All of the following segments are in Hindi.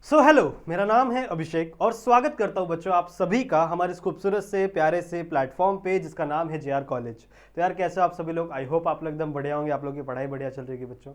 सो हेलो, मेरा नाम है अभिषेक और स्वागत करता हूं बच्चों आप सभी का हमारे इस खूबसूरत से प्यारे से प्लेटफॉर्म पे जिसका नाम है जेआर कॉलेज। तो यार कैसे हो आप सभी लोग? आई होप आप लोग एकदम बढ़िया होंगे, आप लोगों की पढ़ाई बढ़िया चल रही है बच्चों।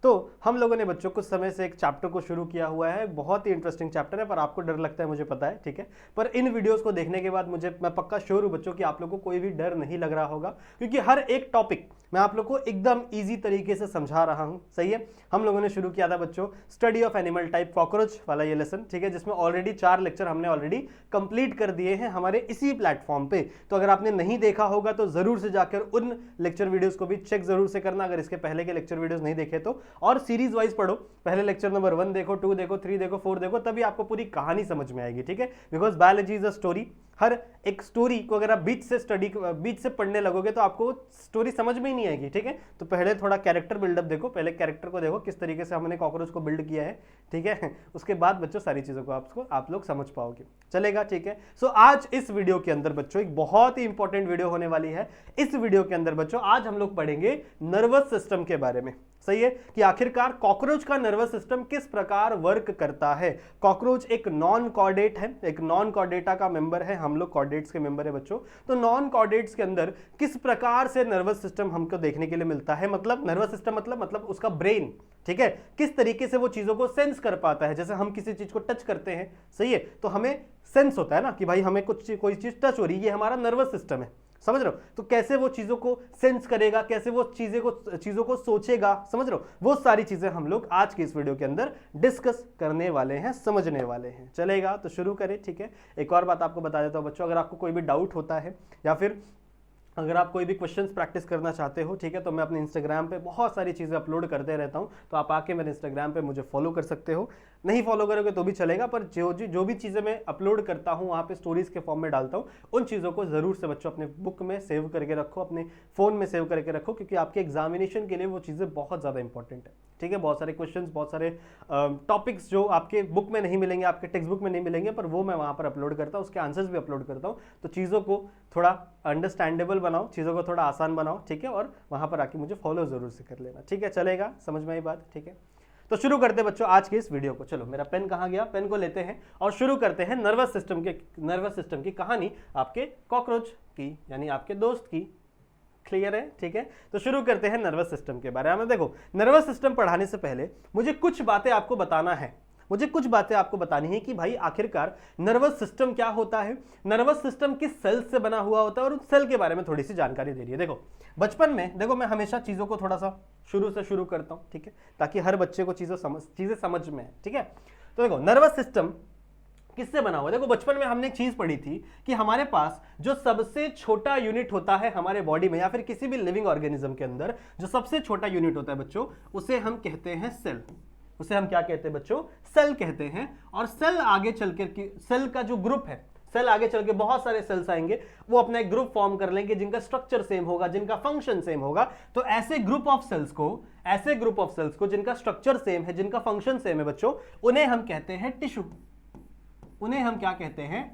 तो हम लोगों ने बच्चों कुछ समय से एक चैप्टर को शुरू किया हुआ है, बहुत ही इंटरेस्टिंग चैप्टर है, पर आपको डर लगता है मुझे पता है, ठीक है। पर इन वीडियोस को देखने के बाद मैं पक्का श्योर हूं बच्चों कि आप लोगों को कोई भी डर नहीं लग रहा होगा, क्योंकि हर एक टॉपिक मैं आप लोग को एकदम ईजी तरीके से समझा रहा हूं। सही है। हम लोगों ने शुरू किया था बच्चों study of animal type cockroach वाला ये लेसन, ठीक है, जिसमें ऑलरेडी 4 लेक्चर हमने ऑलरेडी कंप्लीट कर दिए हैं हमारे इसी प्लेटफॉर्म पे। तो अगर आपने नहीं देखा होगा तो जरूर से जाकर उन लेक्चर वीडियोस को भी चेक जरूर से करना, अगर इसके पहले के लेक्चर वीडियोस नहीं देखे तो। और सीरीज वाइज पढ़ो, पहले लेक्चर नंबर 1 देखो, 2 देखो, 3 देखो, 4 देखो, तभी आपको पूरी कहानी समझ में आएगी, ठीक है। Because biology is a story. हर एक स्टोरी को अगर आप बीच से पढ़ने लगोगे तो आपको स्टोरी समझ में ही नहीं आएगी, ठीक है। तो पहले थोड़ा कैरेक्टर बिल्डअप देखो, पहले कैरेक्टर को देखो किस तरीके से हमने कॉकरोच को बिल्ड किया है, ठीक है। उसके बाद बच्चों सारी चीजों को आप लोग समझ पाओगे, चलेगा, ठीक है। सो आज इस वीडियो के अंदर बच्चों एक बहुत ही इंपॉर्टेंट वीडियो होने वाली है। इस वीडियो के अंदर बच्चों आज हम लोग पढ़ेंगे नर्वस सिस्टम के बारे में। सही है कि आखिरकार कॉकरोच का नर्वस सिस्टम किस प्रकार वर्क करता है। कॉकरोच एक नॉन कॉर्डेट है, एक नॉन कॉर्डेटा का मेंबर है, हम लोग कॉर्डेट्स के मेंबर है बच्चों। तो नॉन कॉर्डेट्स के अंदर किस प्रकार से नर्वस सिस्टम हमको देखने के लिए मिलता है, मतलब नर्वस सिस्टम मतलब उसका ब्रेन, ठीक है, किस तरीके से वो चीजों को सेंस कर पाता है। जैसे हम किसी चीज को टच करते हैं, सही है, तो हमें सेंस होता है ना कि भाई हमें कोई चीज टच हो रही है, ये हमारा नर्वस सिस्टम है, समझ रहे हो। तो कैसे वो चीजों को सेंस करेगा, कैसे वो चीजों को सोचेगा, समझ रहे हो, वो सारी चीजें हम लोग आज की इस वीडियो के अंदर डिस्कस करने वाले हैं, समझने वाले हैं, चलेगा। तो शुरू करें, ठीक है। एक और बात आपको बता देता हूं बच्चों, अगर आपको कोई भी डाउट होता है या फिर अगर आप कोई भी क्वेश्चंस प्रैक्टिस करना चाहते हो, ठीक है, तो मैं अपने इंस्टाग्राम पे बहुत सारी चीज़ें अपलोड करते रहता हूं, तो आप आके मेरे इंस्टाग्राम पे मुझे फॉलो कर सकते हो। नहीं फॉलो करोगे तो भी चलेगा, पर जो भी चीज़ें मैं अपलोड करता हूं वहाँ पे स्टोरीज के फॉर्म में डालता हूं, उन चीज़ों को ज़रूर से बच्चों अपने बुक में सेव करके रखो, अपने फ़ोन में सेव करके रखो, क्योंकि आपके एग्जामिनेशन के लिए वो चीज़ें बहुत ज़्यादा इंपॉर्टेंट है, ठीक है। बहुत सारे क्वेश्चंस, बहुत सारे टॉपिक्स जो आपके बुक में नहीं मिलेंगे, आपके टेक्स्ट बुक में नहीं मिलेंगे, पर वो मैं वहाँ पर अपलोड करता हूँ, उसके आंसर्स भी अपलोड करता हूँ। तो चीज़ों को थोड़ा अंडरस्टैंडेबल बनाओ, चीज़ों को थोड़ा आसान बनाओ, ठीक है, और वहाँ पर आके मुझे फॉलो जरूर से कर लेना, ठीक है, चलेगा, समझ में आई बात, ठीक है। तो शुरू करते हैं बच्चों आज की इस वीडियो को। चलो मेरा पेन कहाँ गया, पेन को लेते हैं और शुरू करते हैं नर्वस सिस्टम की कहानी आपके कॉकरोच की, यानी आपके दोस्त की। क्लियर है, ठीक है। तो शुरू करते हैं नर्वस सिस्टम के बारे में। देखो, नर्वस सिस्टम पढ़ाने से पहले मुझे कुछ बातें आपको बताना है, मुझे कुछ बातें आपको बतानी है कि भाई आखिरकार नर्वस सिस्टम क्या होता है, नर्वस सिस्टम किस सेल से बना हुआ होता है, और उस सेल के बारे में थोड़ी सी जानकारी दे रही है। देखो बचपन में, देखो मैं हमेशा चीजों को थोड़ा सा शुरू से शुरू करता हूं, ठीक है, ताकि हर बच्चे को चीजें समझ में है, ठीक है। तो देखो नर्वस सिस्टम किससे बना हुआ है। देखो बचपन में हमने एक चीज पढ़ी थी कि हमारे पास जो सबसे छोटा यूनिट होता है हमारे बॉडी में या फिर किसी भी लिविंग ऑर्गेनिज्म के अंदर, जो सबसे छोटा यूनिट होता है बच्चों, उसे हम कहते हैं सेल। उसे हम क्या कहते हैं बच्चों? सेल कहते हैं। और सेल आगे चलकर सेल का जो ग्रुप है, सेल आगे चल के बहुत सारे सेल्स आएंगे, वो अपना एक ग्रुप फॉर्म कर लेंगे जिनका स्ट्रक्चर सेम होगा, जिनका फंक्शन सेम होगा। तो ऐसे ग्रुप ऑफ सेल्स को जिनका स्ट्रक्चर सेम है, जिनका फंक्शन सेम है बच्चों, उन्हें हम कहते हैं टिश्यू। उन्हें हम क्या कहते हैं?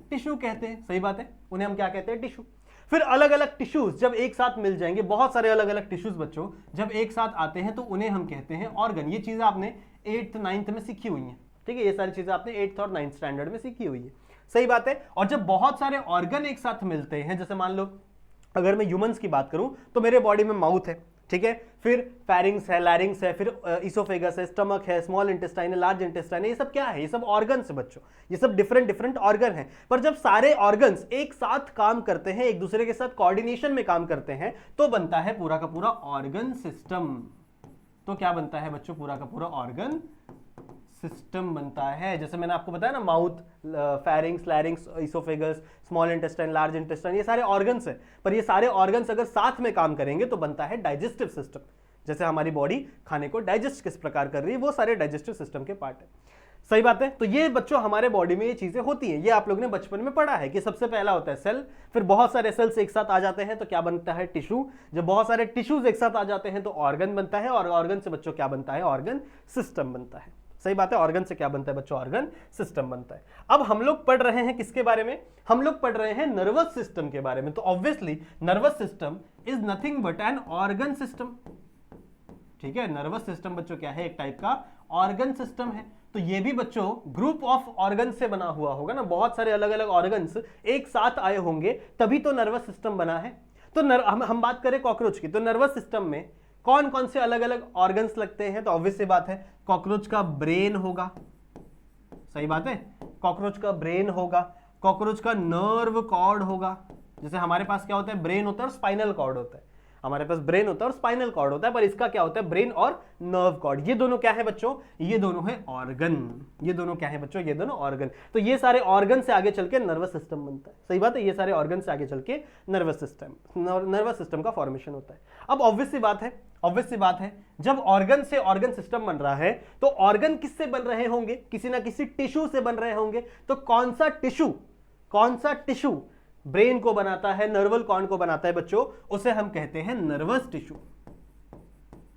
टिश्यू कहते हैं। सही बात है, उन्हें हम क्या कहते हैं? टिश्यू। फिर अलग अलग टिश्यूज जब एक साथ मिल जाएंगे, बहुत सारे अलग अलग टिश्यूज बच्चों जब एक साथ आते हैं, तो उन्हें हम कहते हैं ऑर्गन। ये चीजें आपने 8th 9th में सीखी हुई हैं, ठीक है, ये सारी चीजें आपने 8th और 9th स्टैंडर्ड में सीखी हुई है। सही बात है। और जब बहुत सारे ऑर्गन एक साथ मिलते हैं, जैसे मान लो अगर मैं ह्यूमंस की बात करूं तो मेरे बॉडी में माउथ है, ठीक है, फिर फेरिंग्स है, लैरिंग्स है, फिर इसोफेगस है, स्टमक है, स्मॉल इंटेस्टाइन है, लार्ज इंटेस्टाइन है, ये सब क्या है? ये सब ऑर्गन्स है बच्चों, ये सब डिफरेंट ऑर्गन हैं। पर जब सारे ऑर्गन्स एक साथ काम करते हैं, एक दूसरे के साथ कोऑर्डिनेशन में काम करते हैं, तो बनता है पूरा का पूरा ऑर्गन सिस्टम। तो क्या बनता है बच्चों? पूरा का पूरा ऑर्गन सिस्टम बनता है। जैसे मैंने आपको बताया ना, mouth, pharynx, लैरिंग्स, oesophagus, small intestine, large intestine, ये सारे ऑर्गन्स हैं। पर ये सारे ऑर्गन्स अगर साथ में काम करेंगे तो बनता है डाइजेस्टिव सिस्टम। जैसे हमारी बॉडी खाने को डाइजेस्ट किस प्रकार कर रही है, वो सारे डाइजेस्टिव सिस्टम के पार्ट है। सही बात है। तो ये बच्चों हमारे बॉडी में ये चीजें होती हैं, ये आप लोगों ने बचपन में पढ़ा है कि सबसे पहला होता है सेल, फिर बहुत सारे सेल्स एक साथ आ जाते हैं तो क्या बनता है? टिश्यू। जब बहुत सारे टिश्यूज एक साथ आ जाते हैं तो ऑर्गन बनता है, और ऑर्गन से बच्चों क्या बनता है? ऑर्गन सिस्टम बनता है। सही बात है। ऑर्गन से क्या बनता है बच्चों? ऑर्गन सिस्टम बनता है। अब हम लोग पढ़ रहे हैं किसके बारे में? हम लोग पढ़ रहे हैं नर्वस सिस्टम के बारे में। तो obviously nervous system is nothing but an organ system. ठीक है, नर्वस सिस्टम बच्चों क्या है? एक टाइप का ऑर्गन सिस्टम है। तो ये भी बच्चों ग्रुप ऑफ ऑर्गन से बना हुआ होगा ना, बहुत सारे अलग अलग ऑर्गन्स एक साथ आए होंगे तभी तो नर्वस सिस्टम बना है। तो हम बात करें कॉकरोच की, तो नर्वस सिस्टम में कौन कौन से अलग अलग ऑर्गन्स लगते हैं, तो ऑब्वियस सी बात है कॉकरोच का ब्रेन होगा, सही बात है, कॉकरोच का ब्रेन होगा, कॉकरोच का नर्व कॉर्ड होगा। जैसे हमारे पास क्या होता है, ब्रेन होता है और स्पाइनल कॉर्ड होता है, हमारे पास ब्रेन होता है और स्पाइनल कॉर्ड होता है, पर इसका क्या होता है, ब्रेन और नर्व कॉर्ड। ये दोनों क्या है बच्चों, ये दोनों है ऑर्गन। ये दोनों क्या है बच्चों, ये दोनों ऑर्गन। तो ये सारे ऑर्गन से आगे चल के नर्वस सिस्टम बनता है, सही बात है, ये सारे ऑर्गन से आगे चल के नर्वस सिस्टम का फॉर्मेशन होता है। अब ऑब्वियस सी बात है जब ऑर्गन से ऑर्गन सिस्टम बन रहा है तो ऑर्गन किससे बन रहे होंगे, किसी ना किसी टिश्यू से बन रहे होंगे। तो कौन सा टिश्यू ब्रेन को बनाता है, नर्वल कॉर्ड को बनाता है बच्चों, उसे हम कहते हैं नर्वस टिश्यू।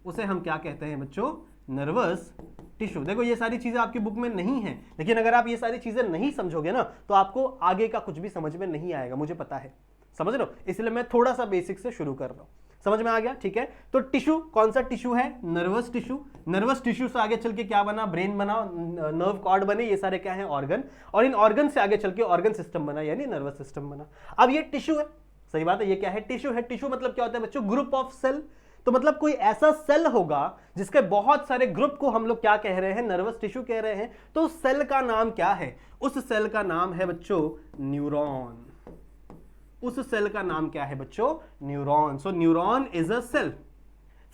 उसे हम क्या कहते हैं बच्चों, नर्वस टिश्यू। देखो ये सारी चीजें आपकी बुक में नहीं है, लेकिन अगर आप ये सारी चीजें नहीं समझोगे ना तो आपको आगे का कुछ भी समझ में नहीं आएगा, मुझे पता है, समझ लो, इसलिए मैं थोड़ा सा बेसिक से शुरू कर रहा हूं। समझ में आ गया, ठीक है। तो टिश्यू, कौन सा टिश्यू है, नर्वस टिश्यू। नर्वस टिश्यू से आगे चल के क्या बना, ब्रेन बना, नर्व कॉर्ड बने, ये सारे क्या है, ऑर्गन। और इन ऑर्गन से आगे चल के ऑर्गन सिस्टम बना, यानी नर्वस सिस्टम बना। अब ये टिश्यू है, सही बात है, ये क्या है, टिश्यू है। टिश्यू मतलब क्या होता है बच्चों, ग्रुप ऑफ सेल। तो मतलब कोई ऐसा सेल होगा जिसके बहुत सारे ग्रुप को हम लोग क्या कह रहे हैं, नर्वस टिश्यू कह रहे हैं। तो उस सेल का नाम क्या है, उस सेल का नाम है बच्चों न्यूरॉन। उस सेल का नाम क्या है बच्चों, neuron. So neuron is a cell.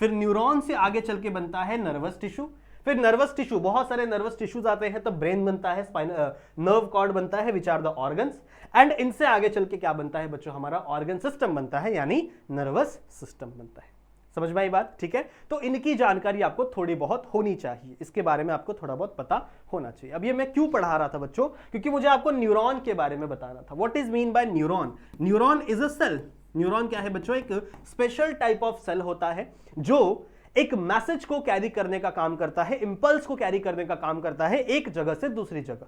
फिर न्यूरॉन से आगे चल के बनता है नर्वस टिश्यू। फिर नर्वस टिश्यू, बहुत सारे नर्वस टिश्यूज आते हैं, तब ब्रेन बनता है, नर्व कॉर्ड बनता है, which are the organs. And इनसे आगे चल के क्या बनता है बच्चों, हमारा ऑर्गन सिस्टम बनता है, यानी नर्वस सिस्टम बनता है। समझ में आई बात, ठीक है। तो इनकी जानकारी आपको थोड़ी बहुत होनी चाहिए, इसके बारे में आपको थोड़ा बहुत पता होना चाहिए। अब ये मैं क्यों पढ़ा रहा था बच्चों, क्योंकि मुझे आपको न्यूरॉन के बारे में बताना था। What is mean by neuron, neuron is a cell. Neuron क्या है बच्चों, एक स्पेशल टाइप ऑफ सेल होता है जो एक मैसेज को कैरी करने का काम करता है, इंपल्स को कैरी करने का काम करता है एक जगह से दूसरी जगह।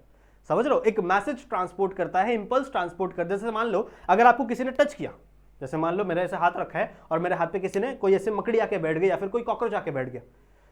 समझ लो, एक मैसेज ट्रांसपोर्ट करता है, इंपल्स ट्रांसपोर्ट करता है। जैसे मान लो अगर आपको किसी ने टच किया, जैसे मान लो मेरा ऐसे हाथ रखा है और मेरे हाथ पे किसी ने कोई ऐसे मकड़ी आके बैठ गई या फिर कोई कॉकरोच आके बैठ गया,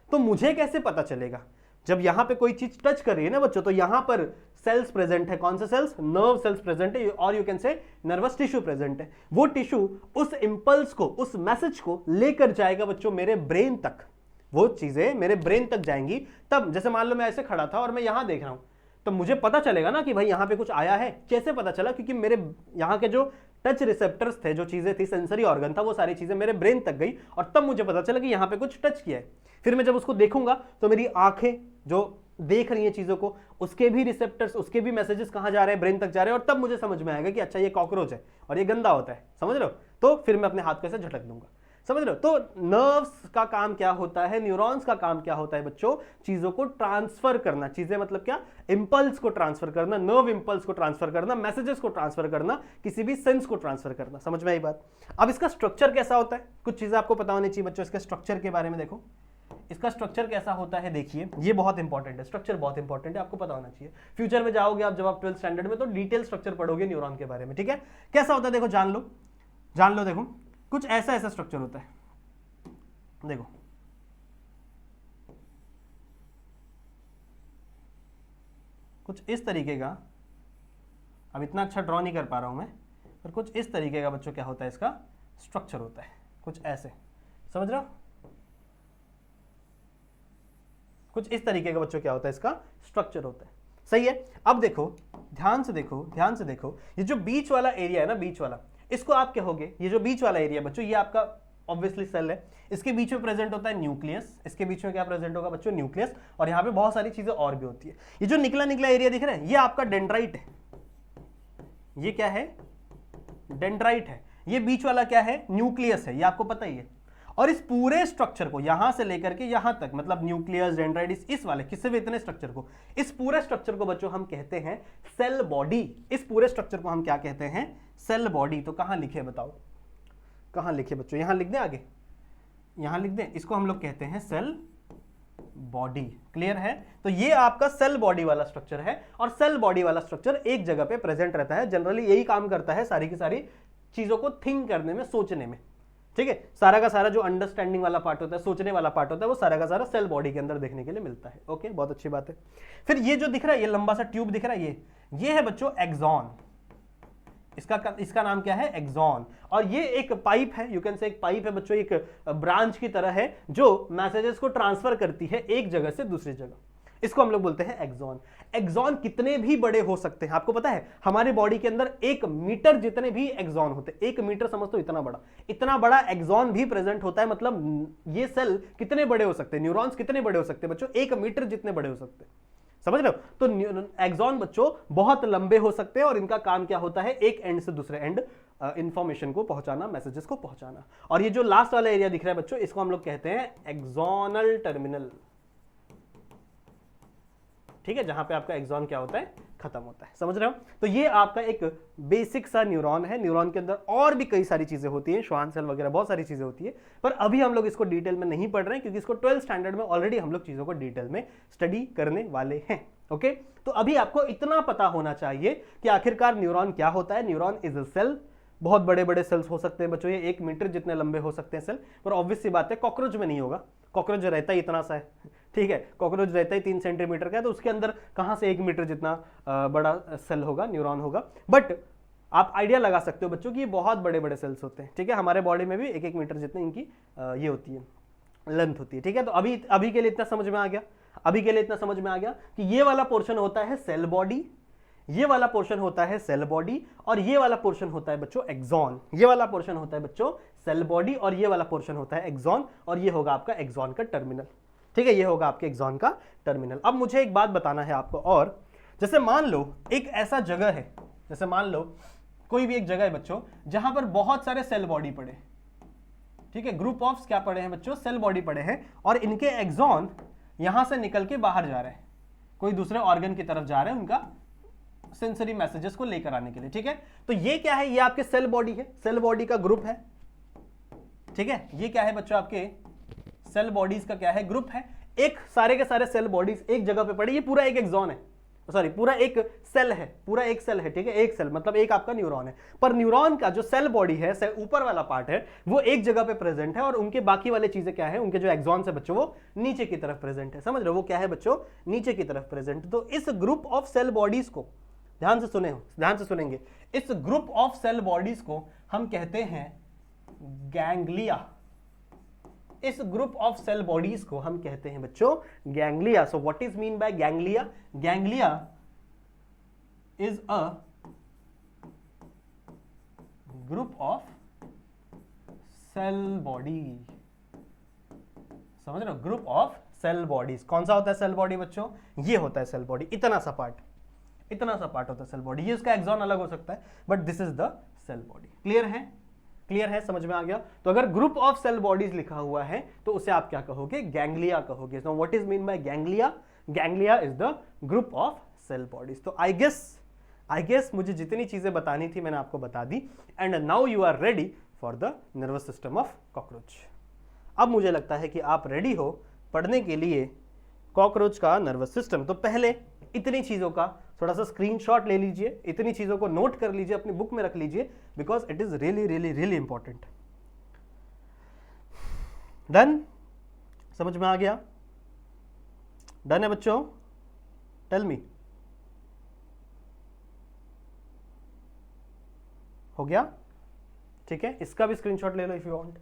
तो मुझे कैसे पता चलेगा, जब यहां पे कोई चीज टच कर रही है ना बच्चों, तो यहां पर सेल्स प्रेजेंट है। कौन से सेल्स, नर्व सेल्स प्रेजेंट है, और you can say nervous tissue present है। वो टिश्यू उस इंपल्स को, उस मैसेज को लेकर जाएगा बच्चों मेरे ब्रेन तक। वो चीजें मेरे ब्रेन तक जाएंगी, तब जैसे मान लो मैं ऐसे खड़ा था और मैं यहां देख रहा हूं, तो मुझे पता चलेगा ना कि भाई यहां पे कुछ आया है। कैसे पता चला, क्योंकि मेरे यहां के जो टच रिसेप्टर्स थे, जो चीजें थी, सेंसरी ऑर्गन था, वो सारी चीजें मेरे ब्रेन तक गई और तब मुझे पता चला कि यहां पे कुछ टच किया है। फिर मैं जब उसको देखूंगा तो मेरी आंखें जो देख रही हैं चीजों को, उसके भी रिसेप्टर्स, उसके भी मैसेजेस कहां जा रहे हैं, ब्रेन तक जा रहे हैं, और तब मुझे समझ में आएगा कि अच्छा ये कॉकरोच है और ये गंदा होता है, समझ लो। तो फिर मैं अपने हाथ को ऐसे झटक दूंगा, समझ लो। तो नर्व्स का काम क्या होता है, न्यूरॉन्स का काम क्या होता है बच्चों, चीजों को ट्रांसफर करना। चीजें मतलब क्या, इंपल्स को ट्रांसफर करना, नर्व इंपल्स को ट्रांसफर करना, मैसेजेस को ट्रांसफर करना, किसी भी सेंस को ट्रांसफर करना। समझ में आई बात। अब इसका स्ट्रक्चर कैसा होता है, कुछ चीजें आपको पता होनी चाहिए बच्चों। इसके स्ट्रक्चर के बारे में देखो, इसका स्ट्रक्चर कैसा होता है, देखिए ये बहुत इंपॉर्टेंट है, स्ट्रक्चर बहुत इंपॉर्टेंट है, आपको पता होना चाहिए। फ्यूचर में जाओगे आप, जब आप 12th स्टैंडर्ड में, तो डिटेल स्ट्रक्चर पढ़ोगे न्यूरॉन के बारे में, ठीक है। कैसा होता है देखो, जान लो। देखो कुछ ऐसा स्ट्रक्चर होता है, देखो कुछ इस तरीके का, अब इतना अच्छा ड्रॉ नहीं कर पा रहा हूं मैं, पर कुछ इस तरीके का बच्चों क्या होता है, इसका स्ट्रक्चर होता है, कुछ ऐसे, समझ रहे हो। कुछ इस तरीके का बच्चों क्या होता है, इसका स्ट्रक्चर होता है, सही है। अब देखो, ध्यान से देखो, ये जो बीच वाला एरिया है ना, बीच वाला, इसको आप कहोगे, ये जो बीच वाला एरिया बच्चों, ये आपका ऑब्वियसली सेल है। इसके बीच में प्रेजेंट होता है न्यूक्लियस। इसके बीच में क्या प्रेजेंट होगा बच्चों, न्यूक्लियस। और यहाँ पे बहुत सारी चीजें और भी होती है। ये जो निकला एरिया दिख रहा है, ये आपका डेंड्राइट है। ये क्या है, डेंड्राइट है। ये बीच वाला क्या है, न्यूक्लियस है, ये आपको पता ही है। और इस पूरे स्ट्रक्चर को यहां से लेकर के यहां तक, मतलब न्यूक्लियस, डेंड्राइट, इस वाले किसी भी इतने स्ट्रक्चर को, इस पूरे स्ट्रक्चर को बच्चों हम कहते हैं सेल बॉडी। इस पूरे स्ट्रक्चर को हम क्या कहते हैं, सेल बॉडी। तो कहां लिखे बताओ, कहां लिखे बच्चों, यहां लिख दें, आगे यहां लिख दें, इसको हम लोग कहते हैं सेल बॉडी। क्लियर है। तो ये आपका सेल बॉडी वाला स्ट्रक्चर है, और सेल बॉडी वाला स्ट्रक्चर एक जगह पे प्रेजेंट रहता है। जनरली यही काम करता है सारी की सारी चीजों को थिंक करने में, सोचने में। ठीक है, सारा का सारा जो अंडरस्टैंडिंग वाला पार्ट होता है, सोचने वाला पार्ट होता है, वो सारा का सारा सेल बॉडी के अंदर देखने के लिए मिलता है। ओके, बहुत अच्छी बात है। फिर ये जो दिख रहा है, ये लंबा सा ट्यूब दिख रहा है, ये है बच्चों एक्सॉन। इसका नाम क्या है? एक्सॉन। और ये एक पाइप है, यू कैन से एक पाइप है बच्चों, एक ब्रांच की तरह है जो मैसेजेस को ट्रांसफर करती है एक जगह से दूसरी जगह। इसको हम लोग बोलते हैं एक्सॉन। एक्सॉन कितने भी बड़े हो सकते हैं, आपको पता है हमारी बॉडी के अंदर 1 मीटर जितने भी एक्सॉन होते हैं, 1 मीटर समझ तो इतना बड़ा एक्सॉन भी प्रेजेंट होता है। मतलब ये सेल कितने बड़े हो सकते हैं, न्यूरॉन्स कितने बड़े हो सकते हैं बच्चों? 1 मीटर जितने बड़े हो सकते हैं, समझ रहे हो? तो एक्सॉन बच्चों बहुत लंबे हो सकते हैं और इनका काम क्या होता है? एक एंड से दूसरे एंड इंफॉर्मेशन को पहुंचाना, मैसेजेस को पहुंचाना। और ये जो लास्ट वाला एरिया दिख रहा है बच्चों, इसको हम लोग कहते हैं एक्सोनल टर्मिनल। ठीक है, जहां पे आपका एक्सॉन क्या होता है? खत्म होता है, समझ रहे हो? तो ये आपका एक बेसिक सा न्यूरॉन है। न्यूरॉन के अंदर और भी कई सारी चीजें होती हैं, श्वान सेल वगैरह बहुत सारी चीजें होती है, पर अभी हम लोग इसको डिटेल में नहीं पढ़ रहे हैं क्योंकि इसको 12th स्टैंडर्ड में ऑलरेडी हम लोग चीजों को डिटेल में स्टडी करने वाले हैं। ओके, तो अभी आपको इतना पता होना चाहिए कि आखिरकार न्यूरॉन क्या होता है। Neuron is a cell. बहुत बड़े बड़े सेल्स हो सकते हैं बच्चों, ये 1 मीटर जितने लंबे हो सकते हैं सेल, पर ऑब्वियस सी बात है कॉकरोच में नहीं होगा। कॉकरोच रहता ही इतना सा है, ठीक है, कॉकरोच रहता ही 3 सेंटीमीटर का है, तो उसके अंदर कहां से 1 मीटर जितना बड़ा सेल होगा, न्यूरॉन होगा। बट आप आइडिया लगा सकते हो बच्चों कि ये बहुत बड़े बड़े सेल्स होते हैं। ठीक है, हमारे बॉडी में भी 1-1 मीटर जितनी इनकी ये होती है, लेंथ होती है। ठीक है, तो अभी के लिए इतना समझ में आ गया। अभी के लिए इतना समझ में आ गया कि ये वाला पोर्शन होता है सेल बॉडी, ये वाला पोर्शन होता है सेल बॉडी, और ये वाला पोर्शन होता है बच्चों एक्सॉन। ये वाला पोर्शन होता है बच्चों सेल बॉडी, और ये वाला पोर्शन होता है एक्सॉन, और ये होगा आपका एक्सॉन का टर्मिनल। ठीक है, ये होगा आपके एक्सॉन का टर्मिनल। अब मुझे एक बात बताना है आपको, और जैसे मान लो एक ऐसा जगह है, जैसे मान लो कोई भी एक जगह है बच्चों जहां पर बहुत सारे सेल बॉडी पड़े, ठीक है, ग्रुप ऑफ क्या पड़े हैं बच्चों? सेल बॉडी पड़े हैं, और इनके एक्सॉन यहां से निकल के बाहर जा रहे हैं, कोई दूसरे ऑर्गन की तरफ जा रहे हैं उनका सेंसरी मैसेजेस को लेकर आने के लिए। ठीक है, तो ये क्या है? ये आपके सेल बॉडी है, सेल बॉडी का ग्रुप है। ठीक है, ये क्या है बच्चों? आपके सेल बॉडीज का क्या है? ग्रुप है। एक सारे के सारे सेल बॉडीज एक जगह पे पड़े, ये पूरा एक एक्सॉन है, सॉरी पूरा एक सेल है, पूरा एक सेल है। ठीक है, एक सेल मतलब एक आपका न्यूरॉन है, पर न्यूरॉन का जो सेल बॉडी है, ऊपर वाला पार्ट है, वो एक जगह पे प्रेजेंट है, और उनके बाकी वाले चीजें क्या है? उनके जो एक्सॉन है बच्चों वो नीचे की तरफ प्रेजेंट है। समझ रहे हो? वो क्या है बच्चों? नीचे की तरफ प्रेजेंट। तो इस ग्रुप ऑफ सेल बॉडीज को ध्यान से सुने, ध्यान से सुनेंगे, इस ग्रुप ऑफ सेल बॉडीज को हम कहते हैं गैंग्लिया। इस ग्रुप ऑफ सेल बॉडीज को हम कहते हैं बच्चों ganglia. So what is mean by ganglia? Ganglia is a group of cell body. समझ रहे हो? Group of cell bodies. कौन सा होता है सेल बॉडी बच्चों? ये होता है सेल बॉडी, इतना सा पार्ट, इतना सा पार्ट होता है सेल बॉडी। ये उसका एक्सॉन अलग हो सकता है, but this is the cell body. Clear है? क्लियर है? समझ में आ गया? तो अगर ग्रुप ऑफ सेल बॉडीज लिखा हुआ है तो उसे आप क्या कहोगे? गैंग्लिया कहोगे। So what is mean by ganglia? Ganglia is the group of cell bodies. तो आई गेस मुझे जितनी चीजें बतानी थी मैंने आपको बता दी, and now you are ready for the nervous system of cockroach. अब मुझे लगता है कि आप रेडी हो पढ़ने के लिए कॉकरोच का नर्वस सिस्टम। तो पहले इतनी चीजों का थोड़ा सा स्क्रीनशॉट ले लीजिए, इतनी चीजों को नोट कर लीजिए, अपनी बुक में रख लीजिए, because it is really really really important. Done? समझ में आ गया? डन है बच्चों? टेल मी, हो गया? ठीक है, इसका भी स्क्रीनशॉट ले लो इफ यू वांट,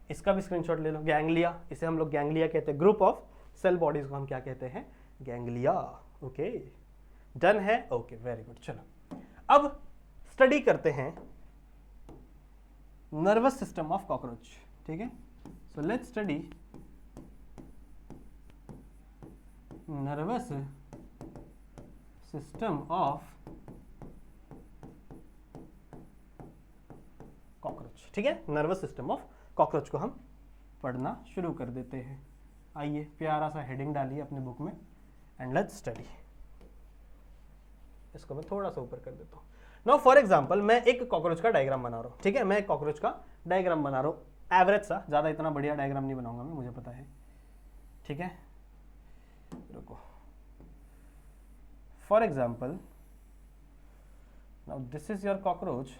इसका भी स्क्रीनशॉट ले लो। गैंग्लिया, इसे हम लोग गैंग्लिया कहते हैं, ग्रुप ऑफ सेल बॉडीज को हम क्या कहते हैं? गैंग्लिया। ओके, डन है? Okay, very good. चलो अब स्टडी करते हैं नर्वस सिस्टम ऑफ कॉकरोच। ठीक है, so let's study nervous system of cockroach. ठीक है, नर्वस सिस्टम ऑफ कॉकरोच को हम पढ़ना शुरू कर देते हैं। आइए प्यारा सा हेडिंग डालिए अपनी बुक में, एंड लेट्स स्टडी। इसको मैं थोड़ा सा ऊपर कर देता हूँ। नाउ फॉर एग्जांपल मैं एक कॉकरोच का डायग्राम बना रहा हूँ। ठीक है, मैं एक कॉकरोच का डायग्राम बना रहा हूँ, एवरेज सा, ज़्यादा इतना बढ़िया डायग्राम नहीं बनाऊंगा मैं, मुझे पता है। ठीक है, रुको। For example now this is your cockroach,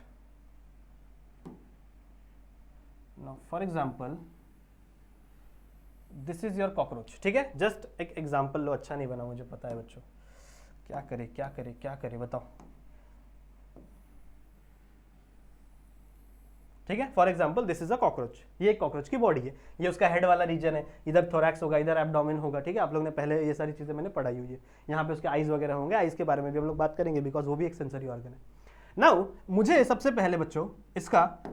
for example this is your cockroach, ठीक है, जस्ट एक एग्जाम्पल लो, अच्छा नहीं बना मुझे पता है बच्चों, क्या करे क्या करे क्या करे बताओ, ठीक है। For example this is a cockroach, ये एक कॉकरोच की बॉडी है, ये उसका हेड वाला रीजन है, इधर थोरैक्स होगा, इधर एब्डोमेन होगा, ठीक है, आप लोग ने पहले ये सारी चीजें मैंने पढ़ाई हुई है। यहाँ पे उसके आईज वगैरह होंगे, आईज के बारे में भी हम लोग बात करेंगे बिकॉज वो भी एक सेंसरी ऑर्गन है। नाउ मुझे सबसे पहले बच्चों इसका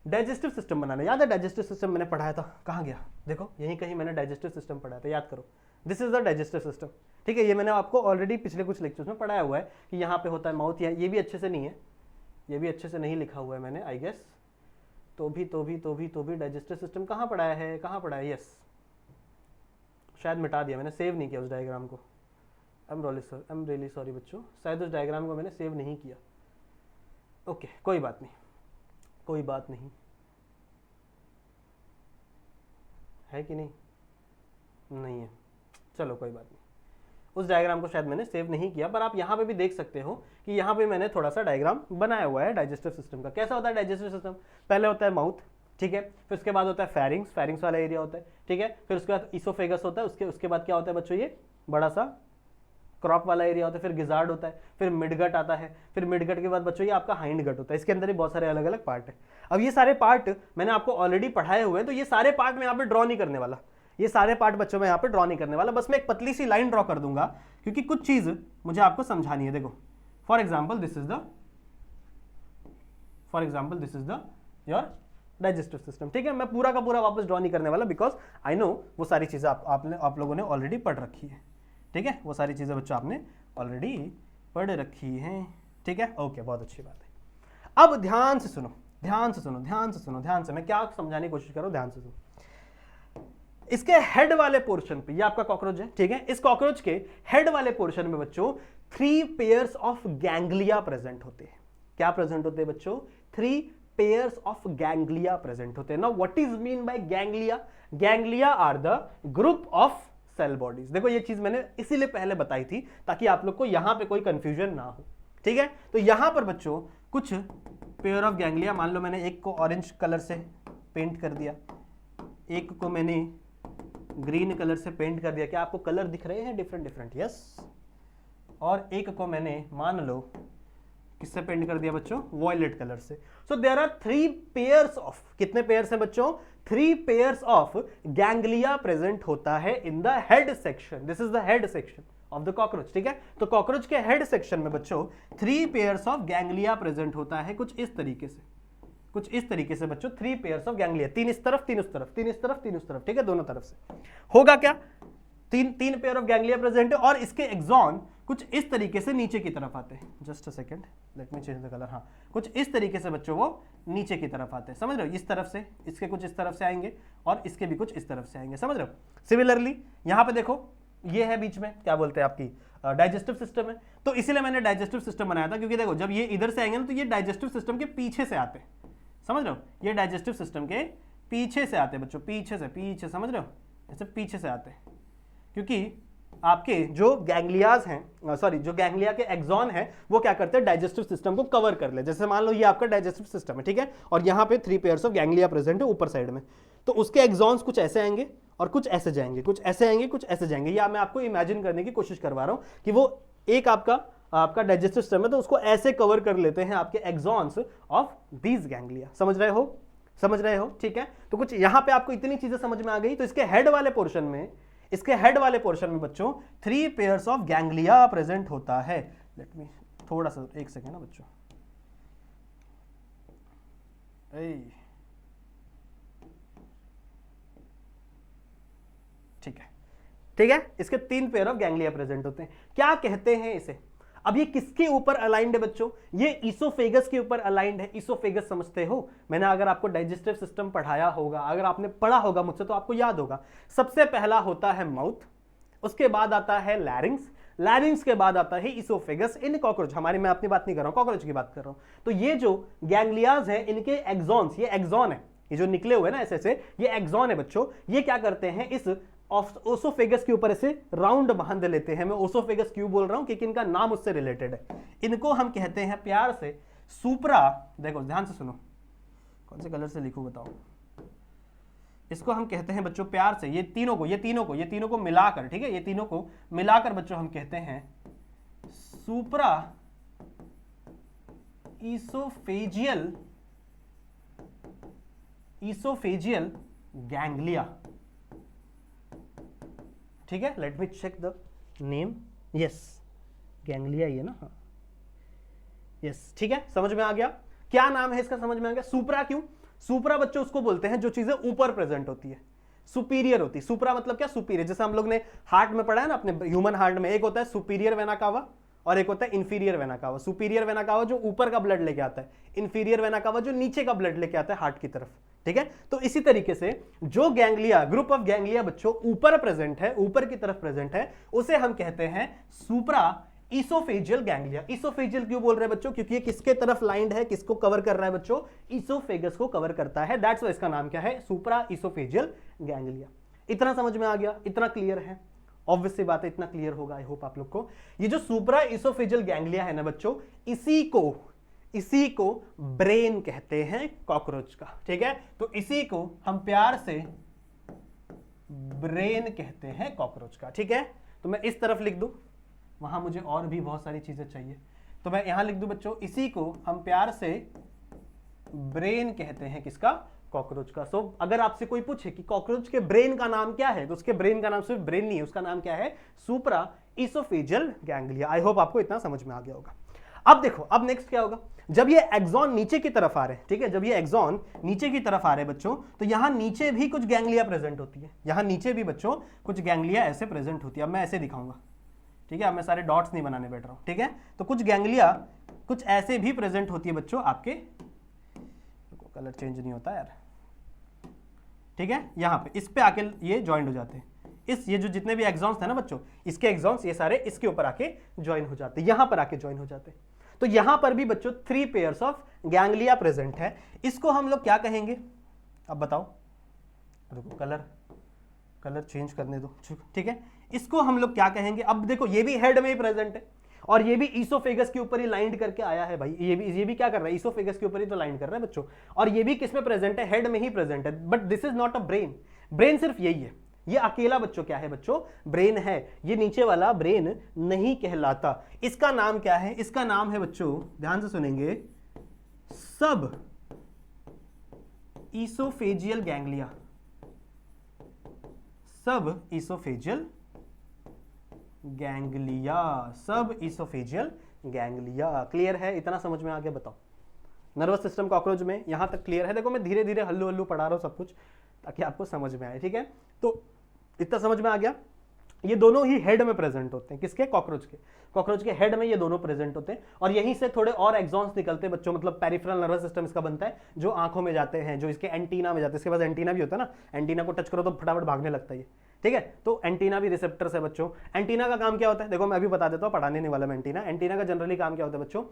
डाइजेस्टिव सिस्टम बनाना, याद है डाइजेस्टिव सिस्टम मैंने पढ़ाया था, कहाँ गया, देखो यहीं कहीं मैंने डाइजेस्टिव सिस्टम पढ़ाया था, याद करो, this is the digestive system, ठीक है। ये मैंने आपको ऑलरेडी पिछले कुछ लेक्चर्स में पढ़ाया हुआ है कि यहाँ पे होता है माउथ, ये भी अच्छे से नहीं है, ये भी अच्छे से नहीं लिखा हुआ है मैंने आई गेस, तो भी डाइजेस्टिव सिस्टम कहाँ पढ़ाया है, कहाँ पढ़ाया है, यस शायद मिटा दिया मैंने, सेव नहीं किया उस डायग्राम को, आई एम रियली सॉरी बच्चों, शायद उस डायग्राम को मैंने सेव नहीं किया, ओके कोई बात नहीं, कोई बात नहीं, है कि नहीं, नहीं है, चलो कोई बात नहीं, उस डायग्राम को शायद मैंने सेव नहीं किया, पर आप यहाँ पे भी देख सकते हो कि यहाँ पे मैंने थोड़ा सा डायग्राम बनाया हुआ है डाइजेस्टिव सिस्टम का। कैसा होता है डाइजेस्टिव सिस्टम, पहले होता है माउथ, ठीक है, फिर उसके बाद होता है फेरिंग्स, फेरिंग्स वाला एरिया होता है, ठीक है, फिर उसके बाद इसोफेगस होता है, उसके बाद क्या होता है बच्चों, ये बड़ा सा क्रॉप वाला एरिया होता है, फिर गिजार्ड होता है, फिर मिडगट आता है, फिर मिडगट के बाद बच्चों ये आपका हाइंड गट होता है, इसके अंदर ही बहुत सारे अलग अलग पार्ट है। अब ये सारे पार्ट मैंने आपको ऑलरेडी पढ़ाए हुए हैं, तो ये सारे पार्ट मैं यहाँ पे ड्रॉ नहीं करने वाला, ये सारे पार्ट बच्चों में यहाँ पे ड्रॉ नहीं करने वाला, बस मैं एक पतली सी लाइन ड्रॉ कर दूंगा क्योंकि कुछ चीज मुझे आपको समझानी है। देखो for example this is the your digestive system, ठीक है, मैं पूरा का पूरा वापस ड्रॉ नहीं करने वाला बिकॉज आई नो वो सारी चीजें आप लोगों ने ऑलरेडी पढ़ रखी है, ठीक है, वो सारी चीजें बच्चों आपने ऑलरेडी पढ़ रखी हैं, ठीक है, ओके बहुत अच्छी बात है। अब ध्यान से सुनो, ध्यान से सुनो, ध्यान से सुनो, ध्यान से, मैं क्या समझाने की कोशिश करूं, ध्यान से सुनो। इसके हेड वाले पोर्शन पे, ये आपका कॉकरोच है, ठीक है, इस कॉकरोच के हेड वाले पोर्शन में बच्चों 3 पेयर्स ऑफ गैंग्लिया प्रेजेंट होते हैं। क्या प्रेजेंट होते हैं बच्चों, 3 पेयर्स ऑफ गैंग्लिया प्रेजेंट होते हैं। Now what is mean by ganglia, ganglia are the group of cell bodies. देखो ये चीज मैंने इसीलिए पहले बताई थी ताकि आप लोग को यहां पे कोई कंफ्यूजन ना हो, ठीक है। तो यहां पर बच्चों कुछ पेयर ऑफ गैंग्लिया, मान लो मैंने एक को ऑरेंज कलर से पेंट कर दिया, एक को मैंने ग्रीन कलर से पेंट कर दिया, क्या आपको कलर दिख रहे हैं डिफरेंट डिफरेंट, यस, और एक को मैंने मान लो किससे पेंट कर दिया बच्चों, वॉयलेट कलर से। So there are 3 pairs of, कितने पेयर्स हैं बच्चों, 3 पेयर्स ऑफ गैंग्लिया प्रेजेंट होता है in the head section, this is the head section of the cockroach, ठीक है। तो कॉकरोच के हेड सेक्शन में बच्चों 3 पेयर्स ऑफ गैंग्लिया प्रेजेंट होता है, कुछ इस तरीके से, कुछ इस तरीके से बच्चों 3 पेयर्स ऑफ गैंग्लिया, 3 इस तरफ 3 उस तरफ, 3 इस तरफ 3 उस तरफ, ठीक है, दोनों तरफ से होगा क्या, 3 पेयर ऑफ गैंग्लिया प्रेजेंट है, और इसके एक्सॉन कुछ इस तरीके से नीचे की तरफ आते हैं, just a second let me change the colour, हाँ कुछ इस तरीके से बच्चों वो नीचे की तरफ आते हैं, समझ रहे हो, इस तरफ से, इसके कुछ इस तरफ से आएंगे और इसके भी कुछ इस तरफ से आएंगे, समझ रहे हो। सिमिलरली यहां पे देखो ये है बीच में, क्या बोलते हैं आपकी डाइजेस्टिव सिस्टम है, तो इसीलिए मैंने डाइजेस्टिव सिस्टम बनाया था, क्योंकि देखो जब ये इधर से आएंगे ना तो ये डाइजेस्टिव सिस्टम के पीछे से आते हैं, समझ रहे हो, ये डाइजेस्टिव सिस्टम के पीछे से आते हैं बच्चों, पीछे से, पीछे, समझ रहे हो, ऐसे पीछे से आते हैं, क्योंकि आपके जो गैंग्लियाज हैं, सॉरी जो गैंग्लिया के एक्सॉन हैं वो क्या करते हैं, डाइजेस्टिव सिस्टम को कवर कर ले। जैसे मान लो ये आपका डाइजेस्टिव सिस्टम है, ठीक है, और यहाँ पे 3 पेयर्स ऑफ गैंग्लिया प्रेजेंट है ऊपर साइड में, तो उसके एक्सॉन्स कुछ ऐसे आएंगे और कुछ ऐसे जाएंगे, कुछ ऐसे आएंगे कुछ ऐसे जाएंगे, या मैं आपको इमेजिन करने की कोशिश करवा रहा हूँ कि वो एक आपका डाइजेस्टिव सिस्टम है, तो उसको ऐसे कवर कर लेते हैं आपके एक्सॉन्स ऑफ दीज गैंग्लिया, समझ रहे हो, समझ रहे हो, ठीक है। तो कुछ यहाँ पे आपको इतनी चीजें समझ में आ गई। तो इसके हेड वाले पोर्शन में, इसके हेड वाले पोर्शन में बच्चों 3 पेयर्स ऑफ गैंग्लिया प्रेजेंट होता है। लेट मी थोड़ा सा एक सेकेंड ना बच्चों, ठीक है, ठीक है, इसके 3 पेयर ऑफ गैंग्लिया प्रेजेंट होते हैं। क्या कहते हैं इसे, अब ये किसके ऊपर अलाइंड है बच्चों, ये इसोफेगस के ऊपर अलाइंड है। इसोफेगस समझते हो, मैंने अगर आपको डाइजेस्टिव सिस्टम पढ़ाया होगा, अगर आपने पढ़ा होगा मुझसे तो आपको याद होगा, सबसे पहला होता है माउथ, उसके बाद आता है लैरिंग्स, लैरिंग्स के बाद आता है इसोफेगस इन कॉकरोच, हमारी मैं अपनी बात नहीं कर रहा हूं, कॉकरोच की बात कर रहा हूं। तो ये जो गैंग्लियाज हैं इनके एक्सॉन्स, ये एक्सॉन है, ये जो निकले हुए ना ऐसे, ये एक्सॉन है बच्चों। ये क्या करते हैं, इस ओसोफेगस के ऊपर ऐसे राउंड बांध लेते हैं। मैं ओसोफेगस क्यों बोल रहा हूं, क्योंकि इनका नाम उससे रिलेटेड है। इनको हम कहते हैं प्यार से सुप्रा, देखो ध्यान से सुनो, कौन से कलर से लिखूं बताओ, इसको हम कहते हैं बच्चों प्यार से, ये तीनों को मिलाकर, ठीक है, ये तीनों को मिलाकर बच्चों हम कहते हैं सुप्रा ईसोफेजियल गैंग्लिया। ठीक है, let me check the name. Yes, ganglia ही है ना, हाँ यस, ठीक है, समझ में आ गया। क्या नाम है इसका, समझ में आ गया। सुप्रा क्यों, सुप्रा बच्चों उसको बोलते हैं जो चीजें ऊपर प्रेजेंट होती है, सुपीरियर होती है। सुप्रा मतलब क्या, सुपीरियर। जैसे हम लोग ने हार्ट में पढ़ा है ना, अपने ह्यूमन हार्ट में एक होता है सुपीरियर वेना कावा और एक होता है inferior vena cava. Superior vena cava जो ऊपर का ब्लड लेके आता है, इंफीरियर वेना कावा जो नीचे का ब्लड लेके आता है हार्ट की तरफ। ठीक है, तो इसी तरीके से जो गैंग्लिया, ग्रुप ऑफ गैंग्लिया बच्चों ऊपर प्रेजेंट है, ऊपर की तरफ प्रेजेंट है, उसे हम कहते हैं सुप्रा ईसोफेजियल गैंग्लिया। ईसोफेजियल क्यों बोल रहे हैं बच्चों, क्योंकि ये किसके तरफ लाइंड है, किसको कवर कर रहा है बच्चों, ईसोफेगस को कवर करता है। दैट्स व्हाई इसका नाम क्या है, सुप्रा ईसोफेजियल गैंग्लिया। इतना समझ में आ गया, इतना क्लियर है, ऑब्वियस सी बात है, इतना क्लियर होगा आई होप आप लोग को। ये जो सुप्रा ईसोफेजियल गैंग्लिया है ना बच्चों, इसी को ब्रेन कहते हैं कॉकरोच का। ठीक है, तो इसी को हम प्यार से ब्रेन कहते हैं कॉकरोच का। ठीक है, तो मैं इस तरफ लिख दूं, वहां मुझे और भी बहुत सारी चीजें चाहिए, तो मैं यहां लिख दूं बच्चों, इसी को हम प्यार से ब्रेन कहते हैं, किसका, कॉकरोच का। सो अगर आपसे कोई पूछे कि कॉकरोच के ब्रेन का नाम क्या है, तो उसके ब्रेन का नाम सिर्फ ब्रेन नहीं है, उसका नाम क्या है, सुप्रा ईसोफेजियल गैंग्लिया। आई होप आपको इतना समझ में आ गया होगा। अब देखो, अब नेक्स्ट क्या होगा, जब ये एक्सॉन नीचे की तरफ आ रहे हैं, ठीक है, जब ये एक्सॉन नीचे की तरफ आ रहे हैं बच्चों, तो यहां नीचे भी कुछ गैंग्लिया प्रेजेंट होती है, यहां नीचे भी बच्चों कुछ गैंग्लिया ऐसे प्रेजेंट होती है। अब मैं ऐसे दिखाऊंगा, ठीक है, अब मैं सारे डॉट्स नहीं बनाने बैठ रहा हूं। ठीक है, तो कुछ गैंग्लिया कुछ ऐसे भी प्रेजेंट होती है बच्चों आपके, कलर चेंज नहीं होता यार, ठीक है, यहां पे इस पे आके ये ज्वाइंट हो जाते हैं, ये जो जितने भी एक्सॉन्स थे ना बच्चों, इसके एक्सॉन्स ये सारे इसके ऊपर आके ज्वाइन हो जाते हैं, यहां पर आके ज्वाइन हो जाते हैं। तो यहां पर भी बच्चों 3 पेयर्स ऑफ गैंग्लिया प्रेजेंट है। इसको हम लोग क्या कहेंगे, अब बताओ, रुको, कलर चेंज करने दो, ठीक है, इसको हम लोग क्या कहेंगे। अब देखो, ये भी हेड में ही प्रेजेंट है और ये भी ईसोफेगस के ऊपर ही लाइंड करके आया है भाई, ये भी क्या कर रहा है, ईसोफेगस के ऊपर ही तो लाइंड कर रहा है बच्चों, और ये भी किस में प्रेजेंट है, हेड में ही प्रेजेंट है। But this is not a brain, brain सिर्फ यही है, ये अकेला बच्चों क्या है बच्चों, ब्रेन है। ये नीचे वाला ब्रेन नहीं कहलाता। इसका नाम क्या है, इसका नाम है बच्चों, ध्यान से सुनेंगे, सब ईसोफेजियल गैंग्लिया, सब ईसोफेजियल गैंग्लिया, सब ईसोफेजियल गैंग्लिया। क्लियर है, इतना समझ में आ गया, बताओ। नर्वस सिस्टम कॉकरोच में यहां तक क्लियर है। देखो, मैं धीरे धीरे हल्लू हल्लू पढ़ा रहा हूं सब कुछ, ताकि आपको समझ में आए। ठीक है, तो इतना समझ में आ गया। ये दोनों ही हेड में प्रेजेंट होते हैं, किसके, कॉकरोच के हेड में ये दोनों प्रेजेंट होते हैं, और यहीं से थोड़े और एक्सॉन्स निकलते हैं बच्चों, मतलब पेरिफेरल नर्वस सिस्टम इसका बनता है, जो आंखों में जाते हैं, जो इसके एंटीना में जाते हैं। इसके पास एंटीना भी होता है ना, एंटीना को टच करो तो फटाफट भागने लगता है। ठीक है, तो एंटीना भी रिसेप्टर्स है बच्चों। एंटीना का काम क्या होता है, देखो मैं अभी बता देता हूँ, पढ़ाने नहीं वाला मैं। एंटीना का जनरली काम क्या होता है बच्चों,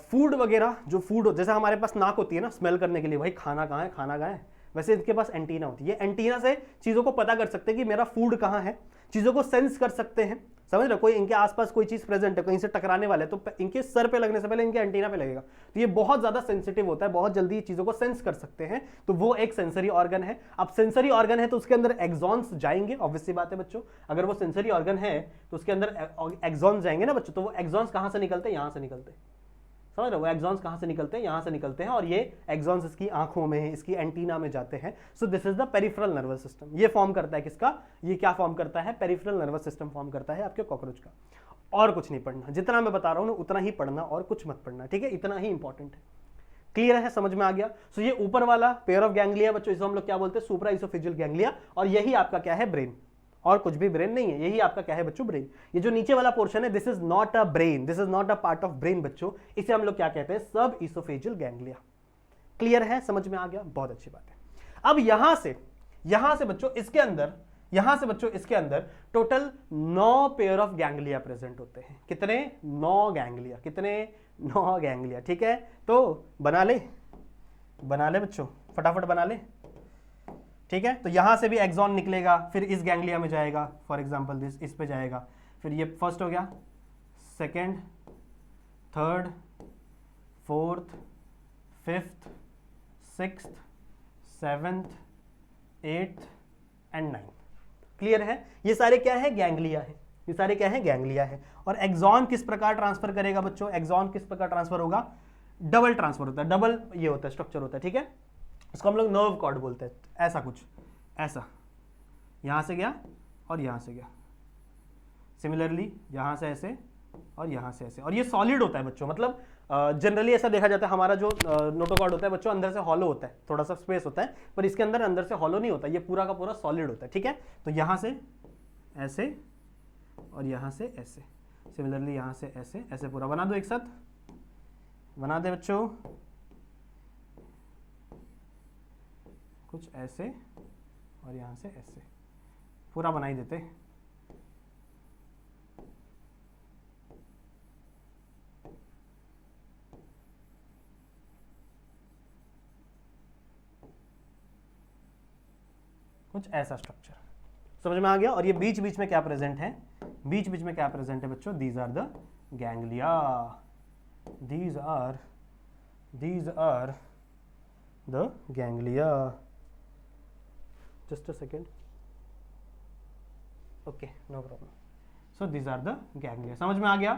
फूड वगैरह, जो फूड, जैसे हमारे पास नाक होती है ना स्मेल करने के लिए, भाई खाना कहाँ है, वैसे इनके पास एंटीना होती है। ये एंटीना से चीजों को पता कर सकते हैं कि मेरा फूड कहाँ है, चीजों को सेंस कर सकते हैं, समझ रहे, कोई इनके आसपास कोई चीज प्रेजेंट है, कहीं से टकराने वाले, तो इनके सर पे लगने से पहले इनके एंटीना पे लगेगा। तो ये बहुत ज्यादा सेंसिटिव होता है, बहुत जल्दी चीजों को सेंस कर सकते हैं, तो वो एक सेंसरी ऑर्गन है। अब सेंसरी ऑर्गन है तो उसके अंदर एक्सॉन्स जाएंगे, ऑब्वियस सी बात है बच्चों, अगर वो सेंसरी ऑर्गन है तो उसके अंदर एक्सॉन्स जाएंगे ना बच्चों, तो वो एक्सॉन्स कहां से निकलते हैं, यहां से निकलते हैं, समझ रहे हो, एक्सॉन्स कहां से निकलते हैं, यहां से निकलते हैं, और ये एक्सॉन्स इसकी आंखों में, इसकी एंटीना में जाते हैं। सो this is the peripheral nervous system. ये फॉर्म करता है किसका, ये क्या फॉर्म करता है, पेरिफेरल नर्वस सिस्टम फॉर्म करता है आपके कॉकरोच का। और कुछ नहीं पढ़ना, जितना मैं बता रहा हूं ना उतना ही पढ़ना, और कुछ मत पढ़ना, ठीक है, इतना ही इंपॉर्टेंट है। क्लियर है, समझ में आ गया। सो ये ऊपर वाला पेयर ऑफ गैंग्लिया बच्चों, इसको हम लोग क्या बोलते हैं, सुप्रा ईसोफेजियल गैंग्लिया, और यही आपका क्या है, ब्रेन, और कुछ भी ब्रेन नहीं है, यही आपका क्या है बच्चों, ब्रेन। ये जो नीचे वाला पोर्शन है, this is not a brain, this is not a part of brain बच्चों, इसे हम लोग क्या कहते हैं, सब ईसोफेजियल गैंग्लिया। क्लियर है, समझ में आ गया, बहुत अच्छी बात है। अब यहां से बच्चों इसके अंदर, यहां से बच्चों इसके अंदर total 9 pair of ganglia present होते हैं। कितने, 9 गैंग्लिया, कितने, 9 गैंग्लिया। ठीक है, तो बना ले बच्चों, फटाफट बना ले। ठीक है, तो यहां से भी एक्सॉन निकलेगा, फिर इस गैंग्लिया में जाएगा, फॉर एग्जांपल दिस, इस पे जाएगा, फिर ये फर्स्ट हो गया, second, third, fourth, fifth, sixth, seventh, 8th and 9th। Clear है? ये सारे क्या है? गैंग्लिया है। ये सारे क्या है? गैंग्लिया है। और एक्सॉन किस प्रकार ट्रांसफर करेगा बच्चों? एक्सॉन किस प्रकार ट्रांसफर होगा? डबल ट्रांसफर होता है, डबल ये होता है स्ट्रक्चर होता है, ठीक है। इसको हम लोग नर्व कॉर्ड बोलते हैं। ऐसा कुछ, ऐसा यहां से गया और यहां से गया, सिमिलरली यहां से ऐसे और यहां से ऐसे। और ये सॉलिड होता है बच्चों, मतलब जनरली ऐसा देखा जाता है हमारा जो नोटोकॉर्ड होता है बच्चों अंदर से हॉलो होता है, थोड़ा सा स्पेस होता है, पर इसके अंदर अंदर से हॉलो नहीं होता, ये पूरा का पूरा सॉलिड होता है, ठीक है। तो यहां से ऐसे और यहां से ऐसे, सिमिलरली यहां से ऐसे ऐसे पूरा बना दो, एक साथ बना दे बच्चों, कुछ ऐसे और यहां से ऐसे पूरा बना ही देते। कुछ ऐसा स्ट्रक्चर समझ में आ गया। और ये बीच बीच में क्या प्रेजेंट है? बीच बीच में क्या प्रेजेंट है बच्चों? These are the ganglia, these are the ganglia. Just a second, okay no problem. So these are the ganglia. समझ में आ गया?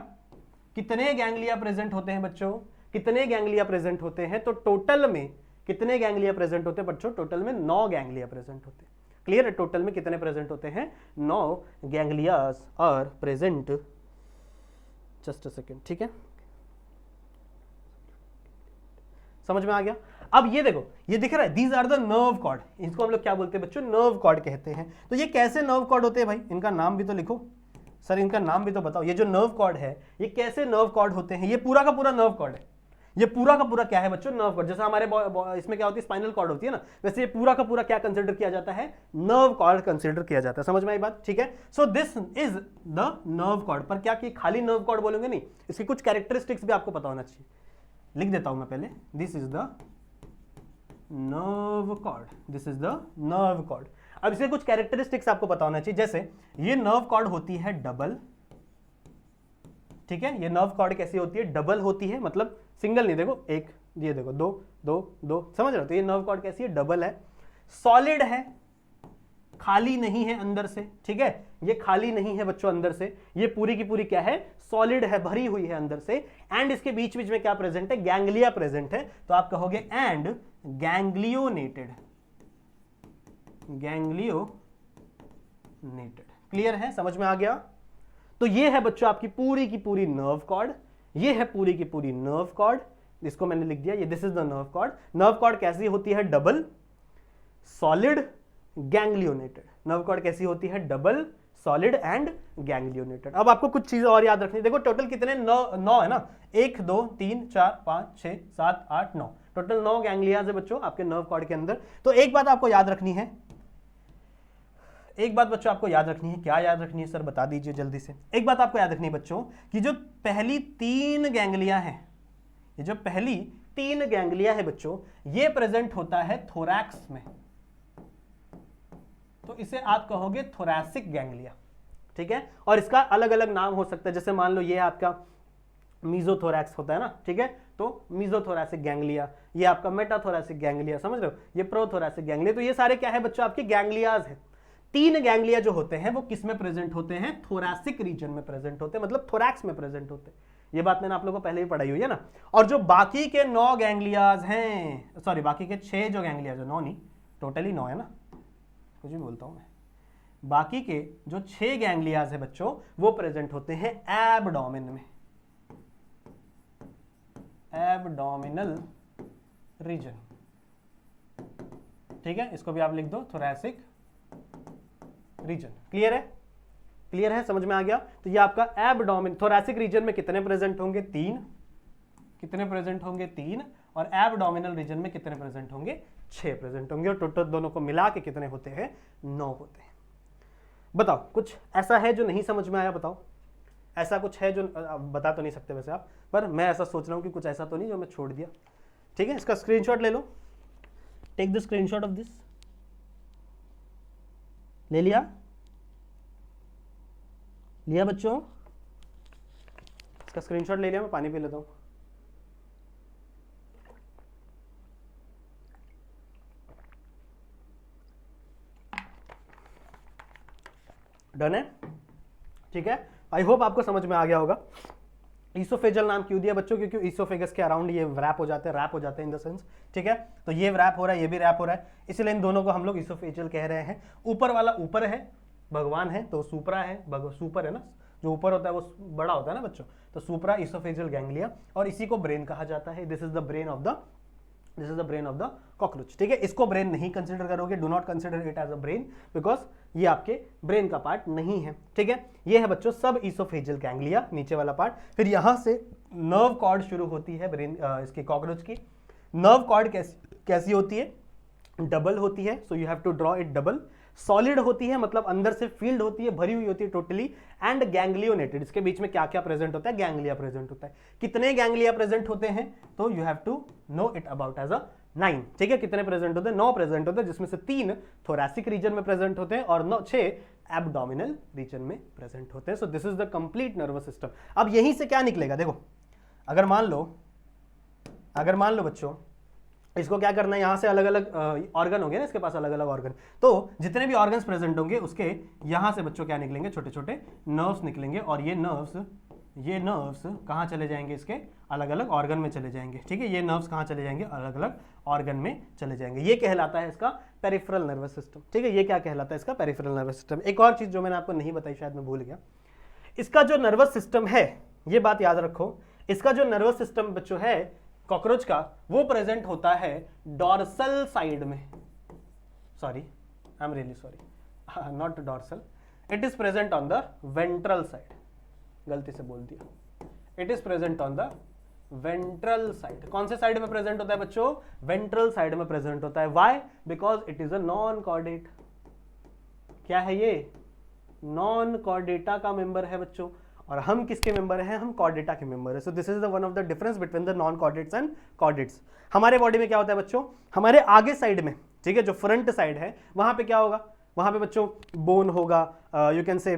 कितने गैंग्लिया प्रेजेंट होते हैं बच्चों? कितने गैंग्लिया प्रेजेंट होते हैं? तो टोटल में कितने गैंग्लिया प्रेजेंट होते हैं बच्चों? टोटल में 9 गैंग्लिया प्रेजेंट होते हैं। क्लियर है? टोटल में कितने प्रेजेंट होते हैं? 9 ganglias are present. Just a second, ठीक है, समझ में आ गया। अब ये देखो, ये दिख रहा है, these are the nerve cord. इसको हम लोग क्या बोलते हैं बच्चों? नर्व कॉर्ड कहते हैं। तो ये कैसे नर्व कॉर्ड होते हैं भाई? इनका नाम भी तो लिखो सर, इनका नाम भी तो बताओ। ये जो नर्व कॉर्ड है ये कैसे नर्व कॉर्ड होते हैं? ये पूरा का पूरा नर्व कॉर्ड है। ये पूरा का पूरा क्या है बच्चों? Nerve cord. जैसे हमारे इसमें क्या होती है? स्पाइनल कॉर्ड होती है ना, वैसे ये पूरा का पूरा क्या कंसीडर किया जाता है? नर्व कॉर्ड कंसीडर किया जाता है। समझ में आई बात? ठीक है। So this is the nerve cord. पर क्या कि खाली नर्व कॉर्ड बोलेंगे नहीं, इसकी कुछ कैरेक्टरिस्टिक्स भी आपको पता होना चाहिए। लिख देता हूं मैं पहले, this is the nerve cord, this is the nerve cord. अब इसके कुछ कैरेक्टरिस्टिक्स आपको पता होना चाहिए। जैसे ये नर्व कॉर्ड होती है डबल, ठीक है। ये नर्व कॉर्ड कैसी होती है? डबल होती है, मतलब सिंगल नहीं। देखो एक, ये देखो दो दो दो, समझ रहे हो? तो ये नर्व कॉर्ड कैसी है? डबल है, सॉलिड है, खाली नहीं है अंदर से, ठीक है। ये खाली नहीं है बच्चों अंदर से, ये पूरी की पूरी क्या है? सॉलिड है, भरी हुई है अंदर से। एंड इसके बीच बीच में क्या प्रेजेंट है? गैंग्लिया प्रेजेंट है। तो आप कहोगे एंड गैंग्लियोनेटेड, गैंग्लियोनेटेड। क्लियर है? समझ में आ गया? तो ये है बच्चों आपकी पूरी की पूरी नर्व कॉर्ड, ये है पूरी की पूरी नर्व कॉर्ड। इसको मैंने लिख दिया, ये this is the nerve cord. Nerve cord कैसी होती है? Double, solid, ganglionated. Nerve cord कैसी होती है? Double, solid and ganglionated. अब आपको कुछ चीजें और याद रखनी। देखो टोटल कितने? 9 है ना, 1 2 3 4 5 6 7 8 9, टोटल 9 गैंग्लियाज है बच्चों आपके नर्व कॉर्ड के अंदर। तो एक बात आपको याद रखनी है, एक बात बच्चों आपको याद रखनी है। क्या याद रखनी है सर? बता दीजिए जल्दी से। एक बात आपको याद रखनी है बच्चों कि जो पहली 3 गैंग्लिया है, ये जो पहली 3 गैंग्लिया है बच्चों, ये प्रेजेंट होता है थोरैक्स में। तो इसे आप कहोगे थोरैसिक गैंग्लिया, ठीक है। और इसका अलग अलग नाम हो सकता है। जैसे मान लो ये आपका मीजोथोरैक्स होता है ना, ठीक है, तो मीजोथोरैसिक गैंग्लिया, ये आपका मेटाथोरैसिक गैंग्लिया, समझ रहे हो, ये प्रोथोरैसिक गैंग्लिया। तो ये सारे क्या है बच्चों? आपके गैंग्लियाज हैं। 3 गैंग्लिया जो होते हैं वो किस में प्रेजेंट होते हैं? थोरैसिक रीजन में प्रेजेंट होते हैं, मतलब थोरैक्स में प्रेजेंट होते हैं। ये बात मैंने आप लोगों को पहले ही पढ़ाई हुई है ना। और जो बाकी के 9 गैंग्लियाज हैं, सॉरी बाकी के 6 जो गैंग्लियाज है, 9 नहीं, टोटली 9 है ना, कुछ भी बोलता हूं मैं। बाकी के जो 6 गैंग्लियाज है बच्चों, वो प्रेजेंट होते हैं एब्डोमेन में, एब्डोमिनल रीजन, ठीक है। इसको भी आप लिख दो थोरैसिक रीजन। क्लियर है? क्लियर है? समझ में आ गया? तो ये आपका एब्डोमिन, थोरैसिक रीजन में कितने प्रेजेंट होंगे? 3। कितने प्रेजेंट होंगे? 3। और एब्डोमिनल रीजन में कितने प्रेजेंट होंगे? 6 प्रेजेंट होंगे। और टोटल दोनों को मिला के कितने होते हैं? 9 होते हैं। बताओ कुछ ऐसा है जो नहीं समझ में आया? बताओ ऐसा कुछ है जो बता तो नहीं सकते वैसे आप, पर मैं ऐसा सोच रहा हूं कि कुछ ऐसा तो नहीं जो मैं छोड़ दिया। ठीक है, इसका स्क्रीनशॉट ले लो, take the screenshot of this. ले लिया? लिया बच्चों? इसका स्क्रीनशॉट ले लिया? मैं पानी पी लेता हूं। डन है, ठीक है। आई होप आपको समझ में आ गया होगा। ईसोफेजल नाम क्यों दिया बच्चों, क्योंकि ईसोफेगस के अराउंड ये रैप हो जाते हैं इन द सेंस, ठीक है। तो ये रैप हो रहा है, ये भी रैप हो रहा है, इसलिए इन दोनों को हम लोग ईसोफेजल कह रहे हैं। ऊपर वाला ऊपर है, भगवान है, तो सुपरा है, सुपर है ना, जो ऊपर होता है वो बड़ा होता है ना बच्चों, तो सुपरा ईसोफेजल गैंग्लिया, और इसी को ब्रेन कहा जाता है। This is the brain of the cockroach, ठीक है। इसको ब्रेन नहीं कंसिडर करोगे, do not consider it as a brain, because ये आपके ब्रेन का पार्ट नहीं है, ठीक है। ये है बच्चों सब ईसोफेजल गैंग्लिया, नीचे वाला पार्ट। फिर यहां से नर्व कॉर्ड शुरू होती है ब्रेन इसके कॉकरोच की। नर्व कॉर्ड कैसी होती है, डबल होती है, so you have to draw it double. Solid होती है, मतलब अंदर से फील्ड होती है, भरी हुई होती है टोटली, एंड गैंग्लियोनेटेड। इसके बीच में क्या क्या प्रेजेंट होता है, गैंग्लिया प्रेजेंट होता है। कितने गैंग्लिया प्रेजेंट होते हैं, तो you have to know it about as a 9, ठीक है। कितने प्रेजेंट होते हैं, 9 प्रेजेंट होते हैं, जिसमें से 3 थोरैसिक रीजन में प्रेजेंट होते हैं और 6 एब्डोमिनल रीजन में प्रेजेंट होते हैं। सो this is the complete nervous system. अब यहीं से क्या निकलेगा, देखो, अगर मान लो बच्चों, इसको क्या करना है, यहां से अलग अलग ऑर्गन होंगे ना, इसके पास अलग अलग ऑर्गन, तो जितने भी ऑर्गन्स प्रेजेंट होंगे उसके यहां से बच्चों क्या निकलेंगे, छोटे छोटे नर्व्स निकलेंगे, और ये नर्व्स कहां चले जाएंगे, इसके अलग अलग ऑर्गन में चले जाएंगे, ठीक है। ये नर्व्स कहां चले जाएंगे, अलग अलग ऑर्गन में चले जाएंगे। ये कहलाता है इसका पेरिफेरल नर्वस सिस्टम, ठीक है। ये क्या कहलाता है, इसका पेरिफेरल नर्वस सिस्टम। एक और चीज जो मैंने आपको नहीं बताई, शायद मैं भूल गया, इसका जो नर्वस सिस्टम है, ये बात याद रखो, इसका जो नर्वस सिस्टम बच्चों है कॉकरोच का, वो प्रेजेंट होता है डॉर्सल साइड में। Sorry, I am really sorry, not dorsal, it is present on the ventral side, गलती से बोल दिया। It is present on the ventral side. कौन से साइड में प्रेजेंट होता है बच्चों, वेंट्रल साइड में प्रेजेंट होता है। Why, because it is a non chordate. क्या है ये, नॉन कॉर्डेटा का मेंबर है बच्चों, और हम किसके मेंबर हैं, हम कॉर्डेटा के मेंबर है। So this is the one of the difference between the non chordates and chordates. हमारे बॉडी में क्या होता है बच्चों, हमारे आगे साइड में, ठीक है, जो फ्रंट साइड है, वहां पे क्या होगा, वहां पे बच्चों बोन होगा, यू कैन से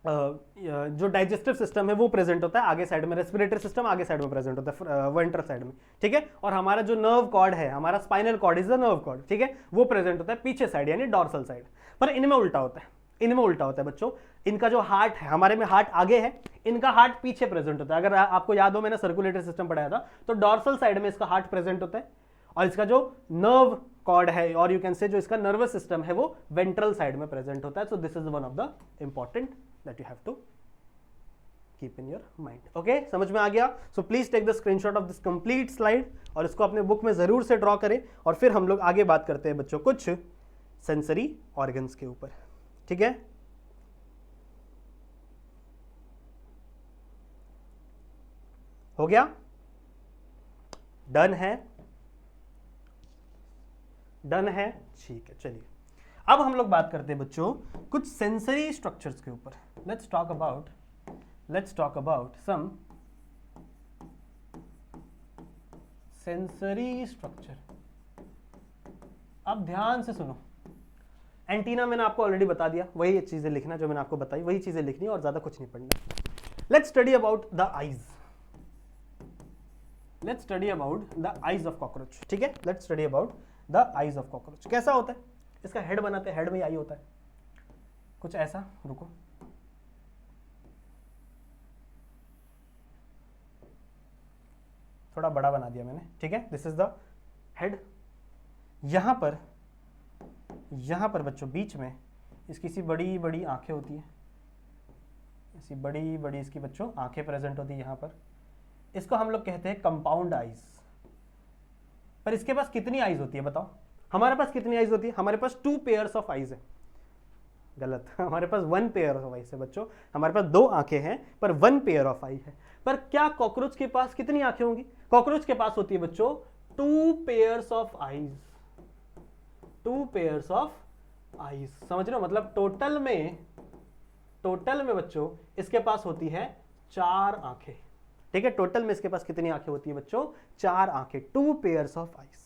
जो डाइजेस्टिव सिस्टम है वो प्रेजेंट होता है आगे साइड में, रेस्पिरेटरी सिस्टम आगे साइड में प्रेजेंट होता है वेंट्रल साइड में, ठीक है। और हमारा जो नर्व कॉर्ड है, हमारा spinal cord is the nerve cord, ठीक है, वो प्रेजेंट होता है पीछे साइड यानी डॉर्सल साइड। पर इनमें उल्टा होता है बच्चों। इनका जो हार्ट है, हमारे में हार्ट आगे है, इनका हार्ट पीछे प्रेजेंट होता है। अगर आपको याद हो, मैंने सर्कुलेटरी सिस्टम पढ़ाया था, तो डॉर्सल साइड में इसका हार्ट प्रेजेंट होता है, और इसका जो नर्व कॉर्ड है, और यू कैन से जो इसका नर्वस सिस्टम है, वो वेंट्रल साइड में प्रेजेंट होता है। So this is one of the important that you have to keep in your mind. Okay, समझ में आ गया। So please take the screenshot of this complete slide, और इसको अपने बुक में जरूर से ड्रॉ करें, और फिर हम लोग आगे बात करते हैं बच्चों कुछ सेंसरी ऑर्गन्स के ऊपर, ठीक है। हो गया, डन है, ठीक है। चलिए अब हम लोग बात करते हैं बच्चों कुछ सेंसरी स्ट्रक्चर्स के ऊपर। Let's talk about some sensory structure. अब ध्यान से सुनो, एंटीना मैंने आपको ऑलरेडी बता दिया, वही चीजें लिखना जो मैंने आपको बताई, वही चीजें लिखनी और ज्यादा कुछ नहीं पढ़ना। Let's study about the eyes of cockroach, ठीक है। Let's study about the eyes of cockroach. कैसा होता है, इसका हेड बनाते हैं, हेड में आई होता है कुछ ऐसा, रुको, थोड़ा बड़ा बना दिया मैंने, ठीक है। This is the head. यहां पर बच्चों बीच में इसकी सी बड़ी बड़ी आंखें होती है, ऐसी बड़ी बड़ी इसकी बच्चों आंखें प्रेजेंट होती है यहां पर। इसको हम लोग कहते हैं कंपाउंड आईज। पर इसके पास कितनी आईज होती है बताओ, हमारे पास कितनी आईज होती है, हमारे पास 2 पेयर्स ऑफ आईज है। गलत, हमारे पास 1 पेयर ऑफ आईज है बच्चों। हमारे पास 2 आंखें हैं पर 1 पेयर ऑफ आई है। पर क्या कॉकरोच के पास कितनी आंखें होंगी, कॉकरोच के पास होती है बच्चों 2 pairs of eyes. 2 pairs of eyes, समझ रहे हो, मतलब टोटल में बच्चों इसके पास होती है 4 आंखें, ठीक है। टोटल में इसके पास कितनी आंखें होती है बच्चों, 4 आंखें, 2 पेयर्स ऑफ आईज।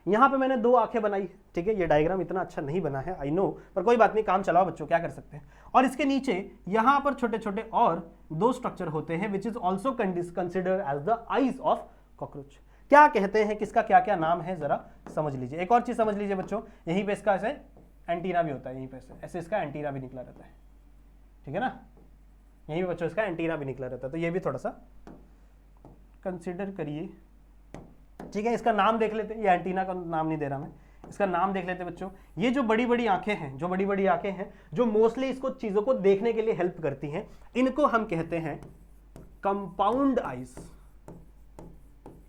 यहां पे मैंने 2 आंखें बनाई, ठीक है। ये डायग्राम इतना अच्छा नहीं बना है, आई नो, पर कोई बात नहीं, काम चलाओ बच्चों, क्या कर सकते हैं। और इसके नीचे यहां पर छोटे छोटे और 2 स्ट्रक्चर होते हैं which is also considered as the eyes of cockroach. क्या कहते हैं, किसका क्या क्या नाम है, जरा समझ लीजिए। एक और चीज समझ लीजिए बच्चों, यहीं पे इसका ऐसे एंटीना भी होता है यहीं पे से, ऐसे इसका एंटीना भी निकला रहता है, ठीक है ना, यहीं पे बच्चों इसका एंटीना भी निकला रहता है, तो ये भी थोड़ा सा कंसिडर करिए, ठीक है। इसका नाम देख लेते हैं, ये एंटीना का नाम नहीं दे रहा मैं, इसका नाम देख लेते हैं बच्चों। ये जो बड़ी बड़ी आंखें हैं, जो बड़ी बड़ी आंखें हैं जो मोस्टली इसको चीजों को देखने के लिए हेल्प करती हैं, इनको हम कहते हैं कंपाउंड आइज।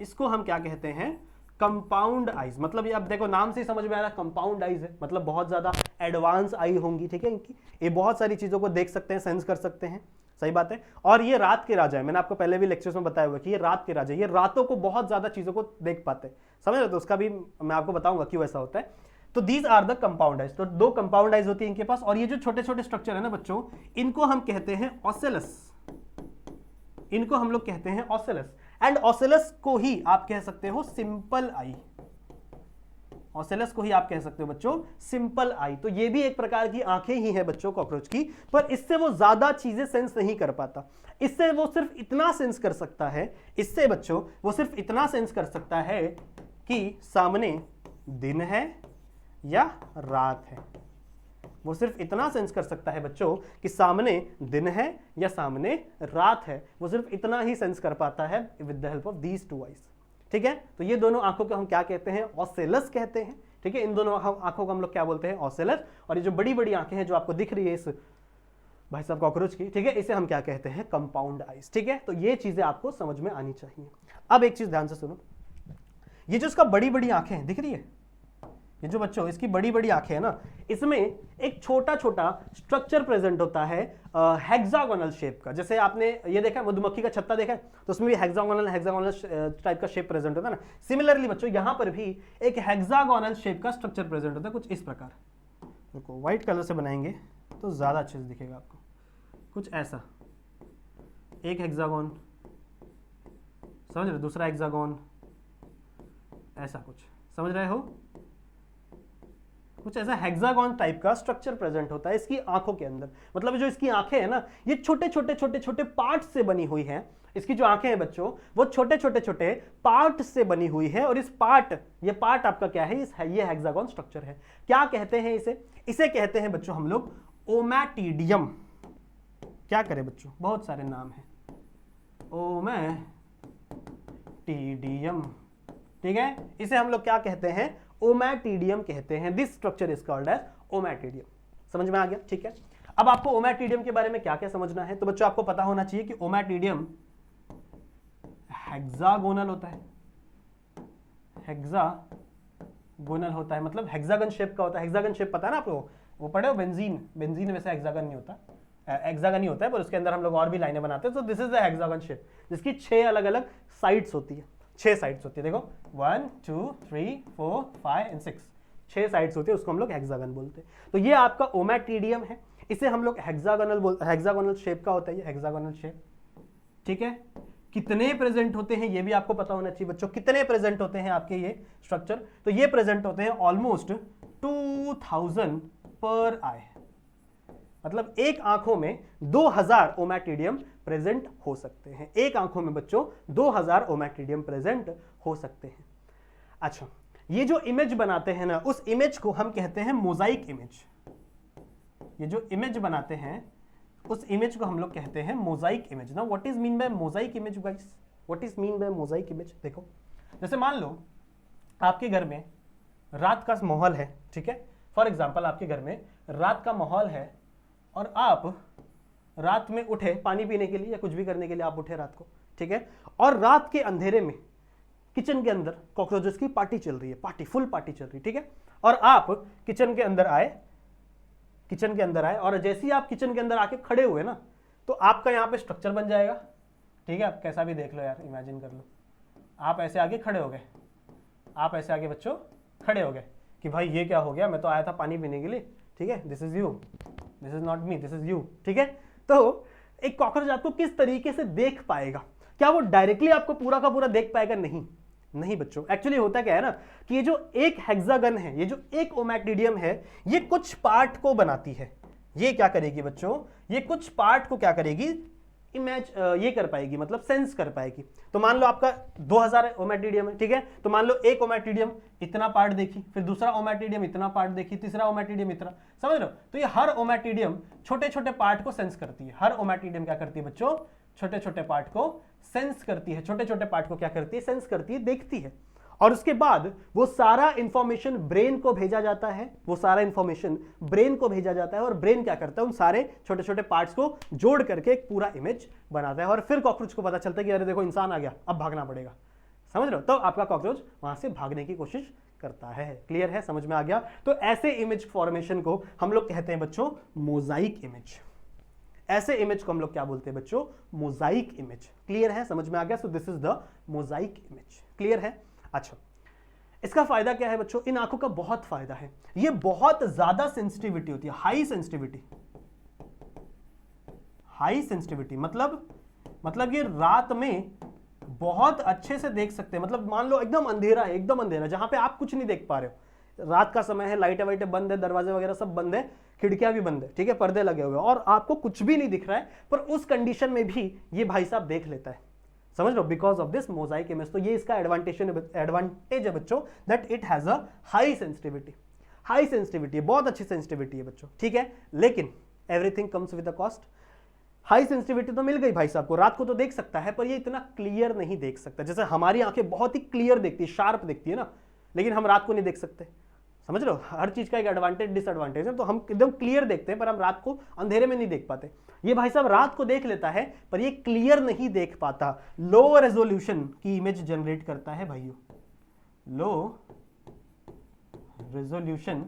इसको हम क्या कहते हैं, कंपाउंड आइज। मतलब ये अब देखो नाम से ही समझ में आ रहा है कंपाउंड आइज है, मतलब बहुत ज्यादा एडवांस आई होंगी, ठीक है इनकी, ये बहुत सारी चीजों को देख सकते हैं, सेंस कर सकते हैं, सही बात है। और ये रात के राजा है, मैंने आपको पहले भी लेक्चर्स में बताया हुआ कि ये रात के राजा है, ये रातों को बहुत ज्यादा चीजों को देख पाते हैं, समझ रहे हो, तो उसका भी मैं आपको बताऊंगा क्यों ऐसा होता है। तो these are the compound eyes, तो दो कंपाउंड आइज होती है इनके पास। और ये जो छोटे छोटे स्ट्रक्चर है ना बच्चों, इनको हम कहते हैं ऑसेलस, इनको हम लोग कहते हैं ऑसेलस। एंड ऑसेलस को ही आप कह सकते हो सिंपल आई, ऑसेलस को ही आप कह सकते हो बच्चों सिंपल आई। तो ये भी एक प्रकार की आंखें ही है बच्चों कॉकरोच की, पर इससे वो ज्यादा चीजें सेंस नहीं कर पाता, इससे वो सिर्फ इतना सेंस कर सकता है, इससे बच्चों वो सिर्फ इतना सेंस कर सकता है कि सामने दिन है या रात है, वो सिर्फ इतना सेंस कर सकता है बच्चों कि सामने दिन है या सामने रात है, वो सिर्फ इतना ही सेंस कर पाता है with the help of these two eyes, ठीक है। तो ये दोनों आंखों को हम क्या कहते हैं, ऑसेलस कहते हैं, ठीक है। इन दोनों आंखों को हम लोग क्या बोलते हैं, ऑसेलस। और ये जो बड़ी बड़ी आंखें हैं जो आपको दिख रही है इस भाई साहब कॉकरोच की, ठीक है, इसे हम क्या कहते हैं, कंपाउंड आइज, ठीक है। तो ये चीजें आपको समझ में आनी चाहिए। अब एक चीज ध्यान से सुनो, ये जो इसका बड़ी बड़ी आंखें हैं दिख रही है, ये जो बच्चों इसकी बड़ी बड़ी आंखें हैं ना, इसमें एक छोटा छोटा स्ट्रक्चर प्रेजेंट होता है हेक्सागोनल शेप का। जैसे आपने ये देखा मधुमक्खी का छत्ता देखा है, तो उसमें भी हेक्सागोनल टाइप का शेप प्रेजेंट होता है ना। सिमिलरली बच्चों यहां पर भी एक हेक्सागोनल शेप का स्ट्रक्चर प्रेजेंट होता है, कुछ इस प्रकार। देखो व्हाइट कलर से बनाएंगे तो ज्यादा अच्छे से दिखेगा आपको, कुछ ऐसा, एक हेक्सागोन, समझ रहे, दूसरा हेक्सागोन, ऐसा कुछ, समझ रहे हो, कुछ ऐसा हेक्सागोन टाइप का स्ट्रक्चर प्रेजेंट होता है इसकी आंखों के अंदर। मतलब जो इसकी आंखें हैं ना, ये छोटे छोटे छोटे छोटे पार्ट से बनी हुई हैं। इसकी जो आंखें हैं बच्चों वो छोटे छोटे छोटे पार्ट से बनी हुई है, और इस पार्ट, ये पार्ट आपका क्या है, ये हेक्सागोन स्ट्रक्चर है। क्या कहते हैं इसे, इसे कहते हैं बच्चों हम लोग ओमैटिडियम। क्या करें बच्चों, बहुत सारे नाम हैं, ओमैटिडियम, ठीक है। इसे हम लोग क्या कहते हैं, ओमैटिडियम कहते हैं। This structure is called as ommatidium. समझ में आ गया, ठीक है। अब आपको ओमैटिडियम के बारे में क्या क्या समझना है, तो बच्चों आपको पता होना चाहिए कि ओमैटिडियम हेक्सागोनल होता है, हेक्सागोनल होता है, मतलब हेक्सागन शेप का होता है। हेक्सागन शेप पता है ना आपको, वो पढ़े हो बेंजीन, बेंजीन वैसे हेक्सागन नहीं होता, हेक्सागन ही होता है, पर उसके अंदर हम लोग और भी लाइनें बनाते हैं। तो this is the hexagon shape, जिसकी 6 अलग अलग साइड्स होती है, 6 साइड्स होती है। देखो 1 2 3 4 5 एंड 6, 6 साइड्स होती है, उसको हम लोग हेक्सागन बोलते हैं। तो ये आपका ओमैटिडियम है, इसे हम लोग हेक्सागोनल शेप का होता है, ये हेक्सागोनल शेप, ठीक है। कितने प्रेजेंट होते हैं ये भी आपको पता होना चाहिए बच्चों, कितने प्रेजेंट होते हैं आपके ये स्ट्रक्चर, तो ये प्रेजेंट होते हैं ऑलमोस्ट 2000 पर आई, मतलब एक आंखों में 2000 ओमैटिडियम प्रेजेंट हो सकते हैं। एक आंखों में बच्चों 2000 ओमैटिडियम प्रेजेंट हो सकते हैं। अच्छा, ये जो इमेज बनाते हैं ना, उस इमेज को हम कहते हैं मोजाइक इमेज। ये जो इमेज बनाते हैं उस इमेज को हम लोग कहते हैं मोजाइक इमेज। ना what is mean bye Mosaic image guys, what is mean bye Mosaic image. देखो जैसे मान लो आपके घर में रात का माहौल है, ठीक है, फॉर एग्जाम्पल आपके घर में रात का माहौल है और आप रात में उठे पानी पीने के लिए या कुछ भी करने के लिए आप उठे रात को, ठीक है, और रात के अंधेरे में किचन के अंदर कॉकरोचेस की पार्टी चल रही है, पार्टी, फुल पार्टी चल रही है, ठीक है, और आप किचन के अंदर आए, और जैसे ही आप किचन के अंदर आके खड़े हुए ना, तो आपका यहाँ पे स्ट्रक्चर बन जाएगा, ठीक है। आप कैसा भी देख लो यार, इमेजिन कर लो, आप ऐसे आगे खड़े हो गए, आप ऐसे आगे बच्चों खड़े हो गए कि भाई ये क्या हो गया, मैं तो आया था पानी पीने के लिए, ठीक है, this is you, this is not me, this is you, ठीक है। तो एक कॉकरोच आपको किस तरीके से देख पाएगा, क्या वो डायरेक्टली आपको पूरा का पूरा देख पाएगा? नहीं बच्चों, एक्चुअली होता क्या है ना कि ये जो एक हेक्सागन है, ये जो एक ओमैटिडियम है, ये कुछ पार्ट को बनाती है। ये क्या करेगी बच्चों, ये कुछ पार्ट को क्या करेगी, इमेज ये कर पाएगी, मतलब सेंस कर पाएगी। तो मान लो आपका 2000 ओमेटिडियम है, ठीक है, तो मान लो एक ओमेटिडियम इतना पार्ट देखी, फिर दूसरा ओमेटिडियम इतना पार्ट देखी, तीसरा ओमेटिडियम इतना, समझ रहे हो? तो ये हर ओमेटिडियम छोटे छोटे पार्ट को सेंस करती है। हर ओमेटिडियम क्या करती है बच्चों? छोटे छोटे पार्ट को सेंस करती है। छोटे छोटे पार्ट को क्या करती है? सेंस करती है, देखती है। और उसके बाद वो सारा इंफॉर्मेशन ब्रेन को भेजा जाता है, वो सारा इंफॉर्मेशन ब्रेन को भेजा जाता है, और ब्रेन क्या करता है? उन सारे छोटे छोटे पार्ट्स को जोड़ करके एक पूरा इमेज बनाता है। और फिर कॉकरोच को पता चलता है कि अरे देखो इंसान आ गया, अब भागना पड़ेगा, समझ रहे हो? तो आपका कॉकरोच वहां से भागने की कोशिश करता है। क्लियर है? समझ में आ गया? तो ऐसे इमेज फॉर्मेशन को हम लोग कहते हैं बच्चों मोजाइक इमेज। ऐसे इमेज को हम लोग क्या बोलते हैं बच्चों? Mosaic image. क्लियर है? समझ में आ गया? सो this is the Mosaic image. Clear है? अच्छा, इसका फायदा क्या है बच्चों? इन आंखों का बहुत फायदा है। ये बहुत ज्यादा सेंसिटिविटी होती है, हाई सेंसिटिविटी। हाई सेंसिटिविटी मतलब ये रात में बहुत अच्छे से देख सकते हैं। मतलब मान लो एकदम अंधेरा है, एकदम अंधेरा, जहां पे आप कुछ नहीं देख पा रहे हो, रात का समय है, लाइटें वाइटें बंद है, दरवाजे वगैरह सब बंद है, खिड़कियां भी बंद है, ठीक है, पर्दे लगे हुए हैं, और आपको कुछ भी नहीं दिख रहा है, पर उस कंडीशन में भी ये भाई साहब देख लेता है। समझ लो? Because of this mosaic image. तो ये इसका एडवांटेज है बच्चों, that it has a high sensitivity. High sensitivity है, बहुत अच्छी सेंसिटिविटी है बच्चों, ठीक है, लेकिन everything comes with a cost. High sensitivity तो मिल गई भाई साहब को, रात को तो देख सकता है, पर ये इतना क्लियर नहीं देख सकता। जैसे हमारी आंखें बहुत ही क्लियर देखती है, शार्प देखती है ना, लेकिन हम रात को नहीं देख सकते। समझ रहे हो? हर चीज का एक एडवांटेज डिसएडवांटेज है। तो हम एकदम क्लियर देखते हैं, पर हम रात को अंधेरे में नहीं देख पाते। ये भाई साहब रात को देख लेता है, पर ये क्लियर नहीं देख पाता। लो रेजोल्यूशन की इमेज जनरेट करता है भाइयों, लो रेजोल्यूशन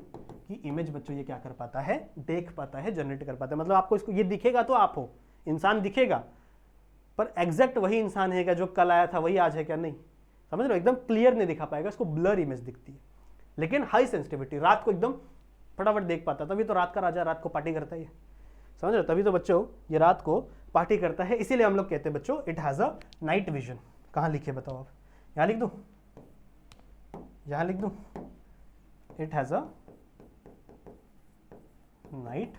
की इमेज बच्चों ये क्या कर पाता है? देख पाता है, जनरेट कर पाता है। मतलब आपको इसको ये दिखेगा तो आप हो, इंसान दिखेगा, पर एग्जैक्ट वही इंसान है क्या जो कल आया था, वही आज है क्या? नहीं। समझ रहे हो? एकदम क्लियर नहीं दिखा पाएगा, इसको ब्लर इमेज दिखती है। लेकिन हाई सेंसिटिविटी, रात को एकदम फटाफट देख पाता। तभी तो रात का राजा रात को पार्टी करता है, समझ रहे हो? तभी तो बच्चों ये रात को पार्टी करता है। इसीलिए हम लोग कहते हैं बच्चों it has a night vision. कहाँ लिखे बताओ आप? यहाँ लिख दूं? यहाँ लिख दूं? It has a night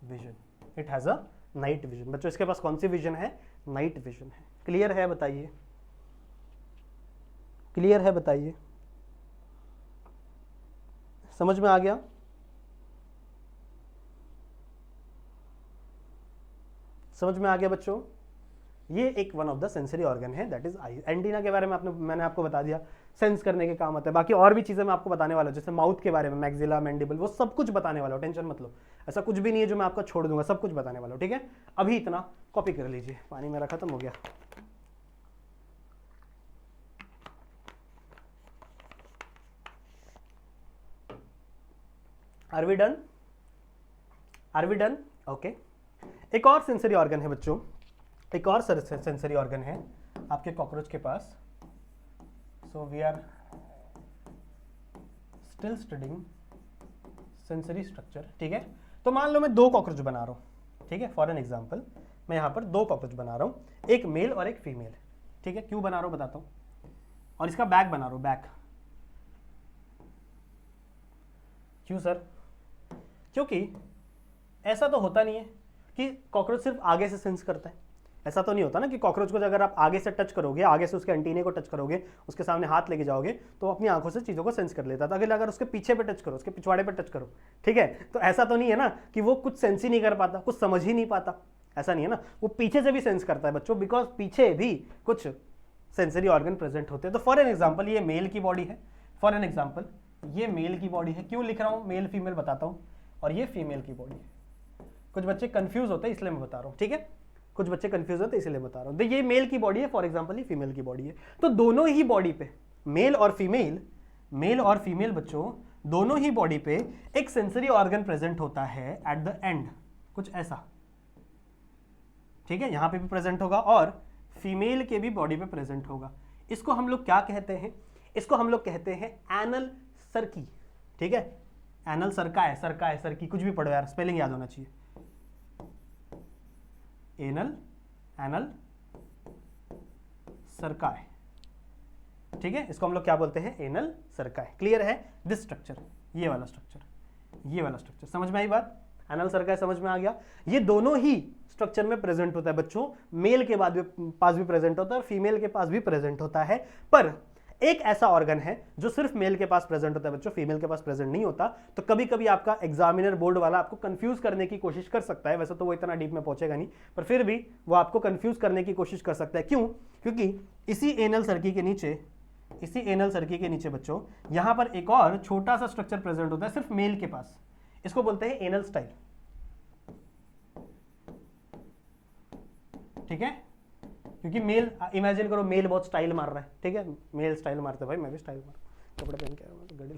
vision. It has a night vision. बच्चों इसके पास कौन सी विजन है? नाइट विजन है। क्लियर है? बताइए, क्लियर है? बताइए, समझ में आ गया? समझ में आ गया बच्चों? ये एक one of the sensory organ है, दैट इज आई। एंटीना के बारे में मैंने आपको बता दिया, सेंस करने के काम आता है। बाकी और भी चीजें मैं आपको बताने वाला हूं, जैसे माउथ के बारे में, मैक्सिला, मैंडिबल, वो सब कुछ बताने वाला हूं, टेंशन मत लो। ऐसा कुछ भी नहीं है जो मैं आपको छोड़ दूंगा, सब कुछ बताने वाला हूं, ठीक है? अभी इतना कॉपी कर लीजिए। पानी मेरा खत्म हो गया। Are we done? Are we done? Okay. एक और सेंसरी ऑर्गन है बच्चों, एक और सेंसरी ऑर्गन है आपके कॉकरोच के पास। So we are still studying sensory structure, ठीक है? तो मान लो मैं दो कॉकरोच बना रहा हूं, ठीक है? फॉर एन एग्जांपल मैं यहां पर दो कॉकरोच बना रहा हूं, एक मेल और एक फीमेल, ठीक है? क्यों बना रहा हूं बताता हूं। और इसका बैक बना रहा हूं, बैक। क्यों सर? क्योंकि ऐसा तो होता नहीं है कि कॉकरोच सिर्फ आगे से सेंस करता है। ऐसा तो नहीं होता ना कि कॉकरोच को अगर आप आगे से टच करोगे, आगे से उसके एंटीने को टच करोगे, उसके सामने हाथ लेके जाओगे, तो अपनी आंखों से चीज़ों को सेंस कर लेता था। अगर उसके पीछे पे टच करो, उसके पिछवाड़े पे टच करो, ठीक है? तो ऐसा तो नहीं है ना कि वो कुछ सेंस ही नहीं कर पाता, कुछ समझ ही नहीं पाता। ऐसा नहीं है ना, वो पीछे से भी सेंस करता है बच्चों, बिकॉज पीछे भी कुछ सेंसरी ऑर्गन प्रेजेंट होते हैं। तो फॉर एन एग्जाम्पल ये मेल की बॉडी है, फॉर एन एग्जाम्पल ये मेल की बॉडी है। क्यों लिख रहा हूँ मेल फीमेल बताता हूँ। और ये फीमेल की बॉडी है। कुछ बच्चे कंफ्यूज होते हैं इसलिए मैं बता रहा हूँ, ठीक है? कुछ बच्चे कंफ्यूज होते हैं इसलिए बता रहा हूँ। ये मेल की बॉडी है, फॉर एग्जांपल ये फीमेल की बॉडी है। तो दोनों ही बॉडी पे मेल और फीमेल बच्चों दोनों ही बॉडी पे एक सेंसरी ऑर्गन प्रेजेंट होता है एट द एंड, कुछ ऐसा, ठीक है? यहां पे भी प्रेजेंट होगा और फीमेल के भी बॉडी पे प्रेजेंट होगा। इसको हम लोग क्या कहते हैं? इसको हम लोग कहते हैं एनल सर्की, ठीक है? एनल सर्का है, सर्की, कुछ भी पढ़ो यार, स्पेलिंग याद होना चाहिए। एनल सर्काई, ठीक है? इसको हम लोग क्या बोलते हैं? एनल सर्काई। क्लियर है? दिस स्ट्रक्चर, ये वाला स्ट्रक्चर समझ में आई बात? एनल सर्की समझ में आ गया। ये दोनों ही स्ट्रक्चर में प्रेजेंट होता है बच्चों, मेल के पास भी प्रेजेंट होता है और फीमेल के पास भी प्रेजेंट होता है। पर एक ऐसा ऑर्गन है जो सिर्फ मेल के पास प्रेजेंट होता है बच्चों, फीमेल के पास प्रेजेंट नहीं होता। तो कभी कभी आपका एग्जामिनर बोर्ड वाला आपको कंफ्यूज करने की कोशिश कर सकता है, वैसे तो वो इतना डीप में पहुंचेगा नहीं, पर फिर भी वो आपको कंफ्यूज करने की कोशिश कर सकता है। क्यों? क्योंकि इसी एनल सर्की के नीचे बच्चों यहां पर एक और छोटा सा स्ट्रक्चर प्रेजेंट होता है सिर्फ मेल के पास, इसको बोलते हैं एनल स्टाइल। ठीक है, क्योंकि मेल, इमेजिन करो मेल बहुत स्टाइल मार रहा है, ठीक है, मेल स्टाइल मारते भाई, मैं भी स्टाइल मार, कपड़े पहन के गड़ी,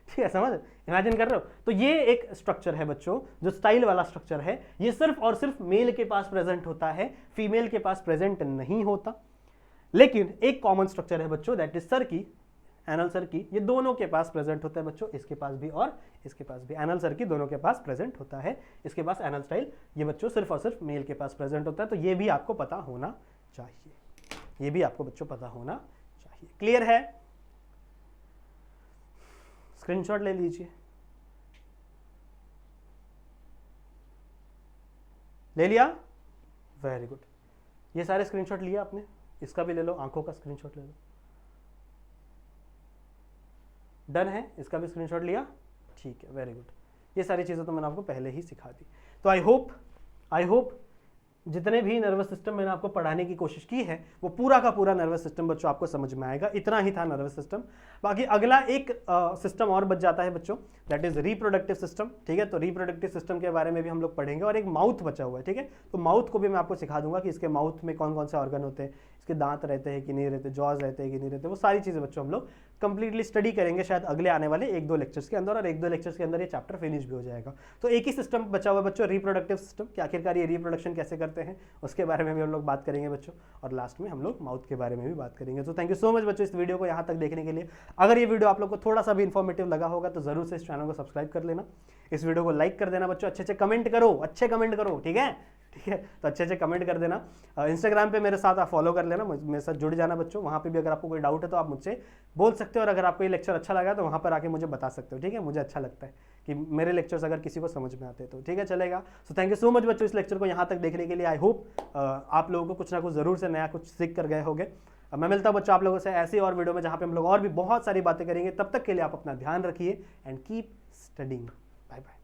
ठीक है, समझ, इमेजिन कर रहे हो। तो ये एक स्ट्रक्चर है बच्चों जो स्टाइल वाला स्ट्रक्चर है, ये सिर्फ और सिर्फ मेल के पास प्रेजेंट होता है, फीमेल के पास प्रेजेंट नहीं होता। लेकिन एक कॉमन स्ट्रक्चर है बच्चों, that is cerci, anal cerci, ये दोनों के पास प्रेजेंट होता है बच्चों, इसके पास भी और इसके पास भी। एनल सर्की दोनों के पास प्रेजेंट होता है, इसके पास एनल स्टाइल, ये बच्चों सिर्फ और सिर्फ मेल के पास प्रेजेंट होता है। तो ये भी आपको पता होना चाहिए, ये भी आपको बच्चों पता होना चाहिए। क्लियर है? स्क्रीनशॉट ले लीजिए, ले लिया, वेरी गुड। ये सारे स्क्रीनशॉट लिया आपने, इसका भी ले लो, आंखों का स्क्रीनशॉट ले लो, डन है, इसका भी स्क्रीनशॉट लिया, ठीक है, वेरी गुड। ये सारी चीज़ें तो मैंने आपको पहले ही सिखा दी। तो आई होप जितने भी नर्वस सिस्टम मैंने आपको पढ़ाने की कोशिश की है वो पूरा का पूरा नर्वस सिस्टम बच्चों आपको समझ में आएगा। इतना ही था नर्वस सिस्टम। बाकी अगला एक सिस्टम और बच जाता है बच्चों, दैट इज रिप्रोडक्टिव सिस्टम। ठीक है, तो रिप्रोडक्टिव सिस्टम के बारे में भी हम लोग पढ़ेंगे। और एक माउथ बचा हुआ है, ठीक है, तो माउथ को भी मैं आपको सिखा दूंगा कि इसके माउथ में कौन कौन से ऑर्गन होते हैं, इसके दांत रहते हैं कि नहीं रहते, जॉज रहते हैं कि नहीं रहते, वो सारी चीज़ें बच्चों हम लोग कंप्लीटली स्टडी करेंगे शायद अगले आने वाले 1-2 लेक्चर्स के अंदर, और 1-2 लेक्चर्स के अंदर ये चैप्टर फिनिश भी हो जाएगा। तो एक ही सिस्टम बचा हुआ बच्चों, रिप्रोडक्टिव सिस्टम, कि आखिरकार ये रिप्रोडक्शन कैसे करते हैं उसके बारे में भी हम लोग बात करेंगे बच्चों, और लास्ट में हम लोग माउथ के बारे में भी बात करेंगे। तो थैंक यू सो मच बच्चों इस वीडियो को यहाँ तक देखने के लिए। अगर ये वीडियो आप लोग को थोड़ा सा भी इन्फॉर्मेटिव लगा होगा तो जरूर से इस चैनल को सब्सक्राइब कर लेना, इस वीडियो को लाइक कर देना बच्चों, अच्छे कमेंट करो, अच्छे कमेंट करो, ठीक है, ठीक है, तो अच्छे कमेंट कर देना। इंस्टाग्राम पे मेरे साथ आप फॉलो कर लेना, मेरे साथ जुड़ जाना बच्चों, वहाँ पे भी अगर आपको कोई डाउट है तो आप मुझसे बोल सकते हो, और अगर आपको ये लेक्चर अच्छा लगा तो वहाँ पर आके मुझे बता सकते हो, ठीक है, मुझे अच्छा लगता है कि मेरे लेक्चर्स अगर किसी को समझ में आते हैं तो, ठीक है, चलेगा। So thank you so much बच्चों इस लेक्चर को यहाँ तक देखने के लिए। आई होप आप लोगों को कुछ ना कुछ जरूर से नया कुछ सीख कर गए होंगे। मैं मिलता हूँ बच्चों आप लोगों से ऐसी और वीडियो में जहाँ पे हम लोग और भी बहुत सारी बातें करेंगे। तब तक के लिए आप अपना ध्यान रखिए and keep studying. Bye bye.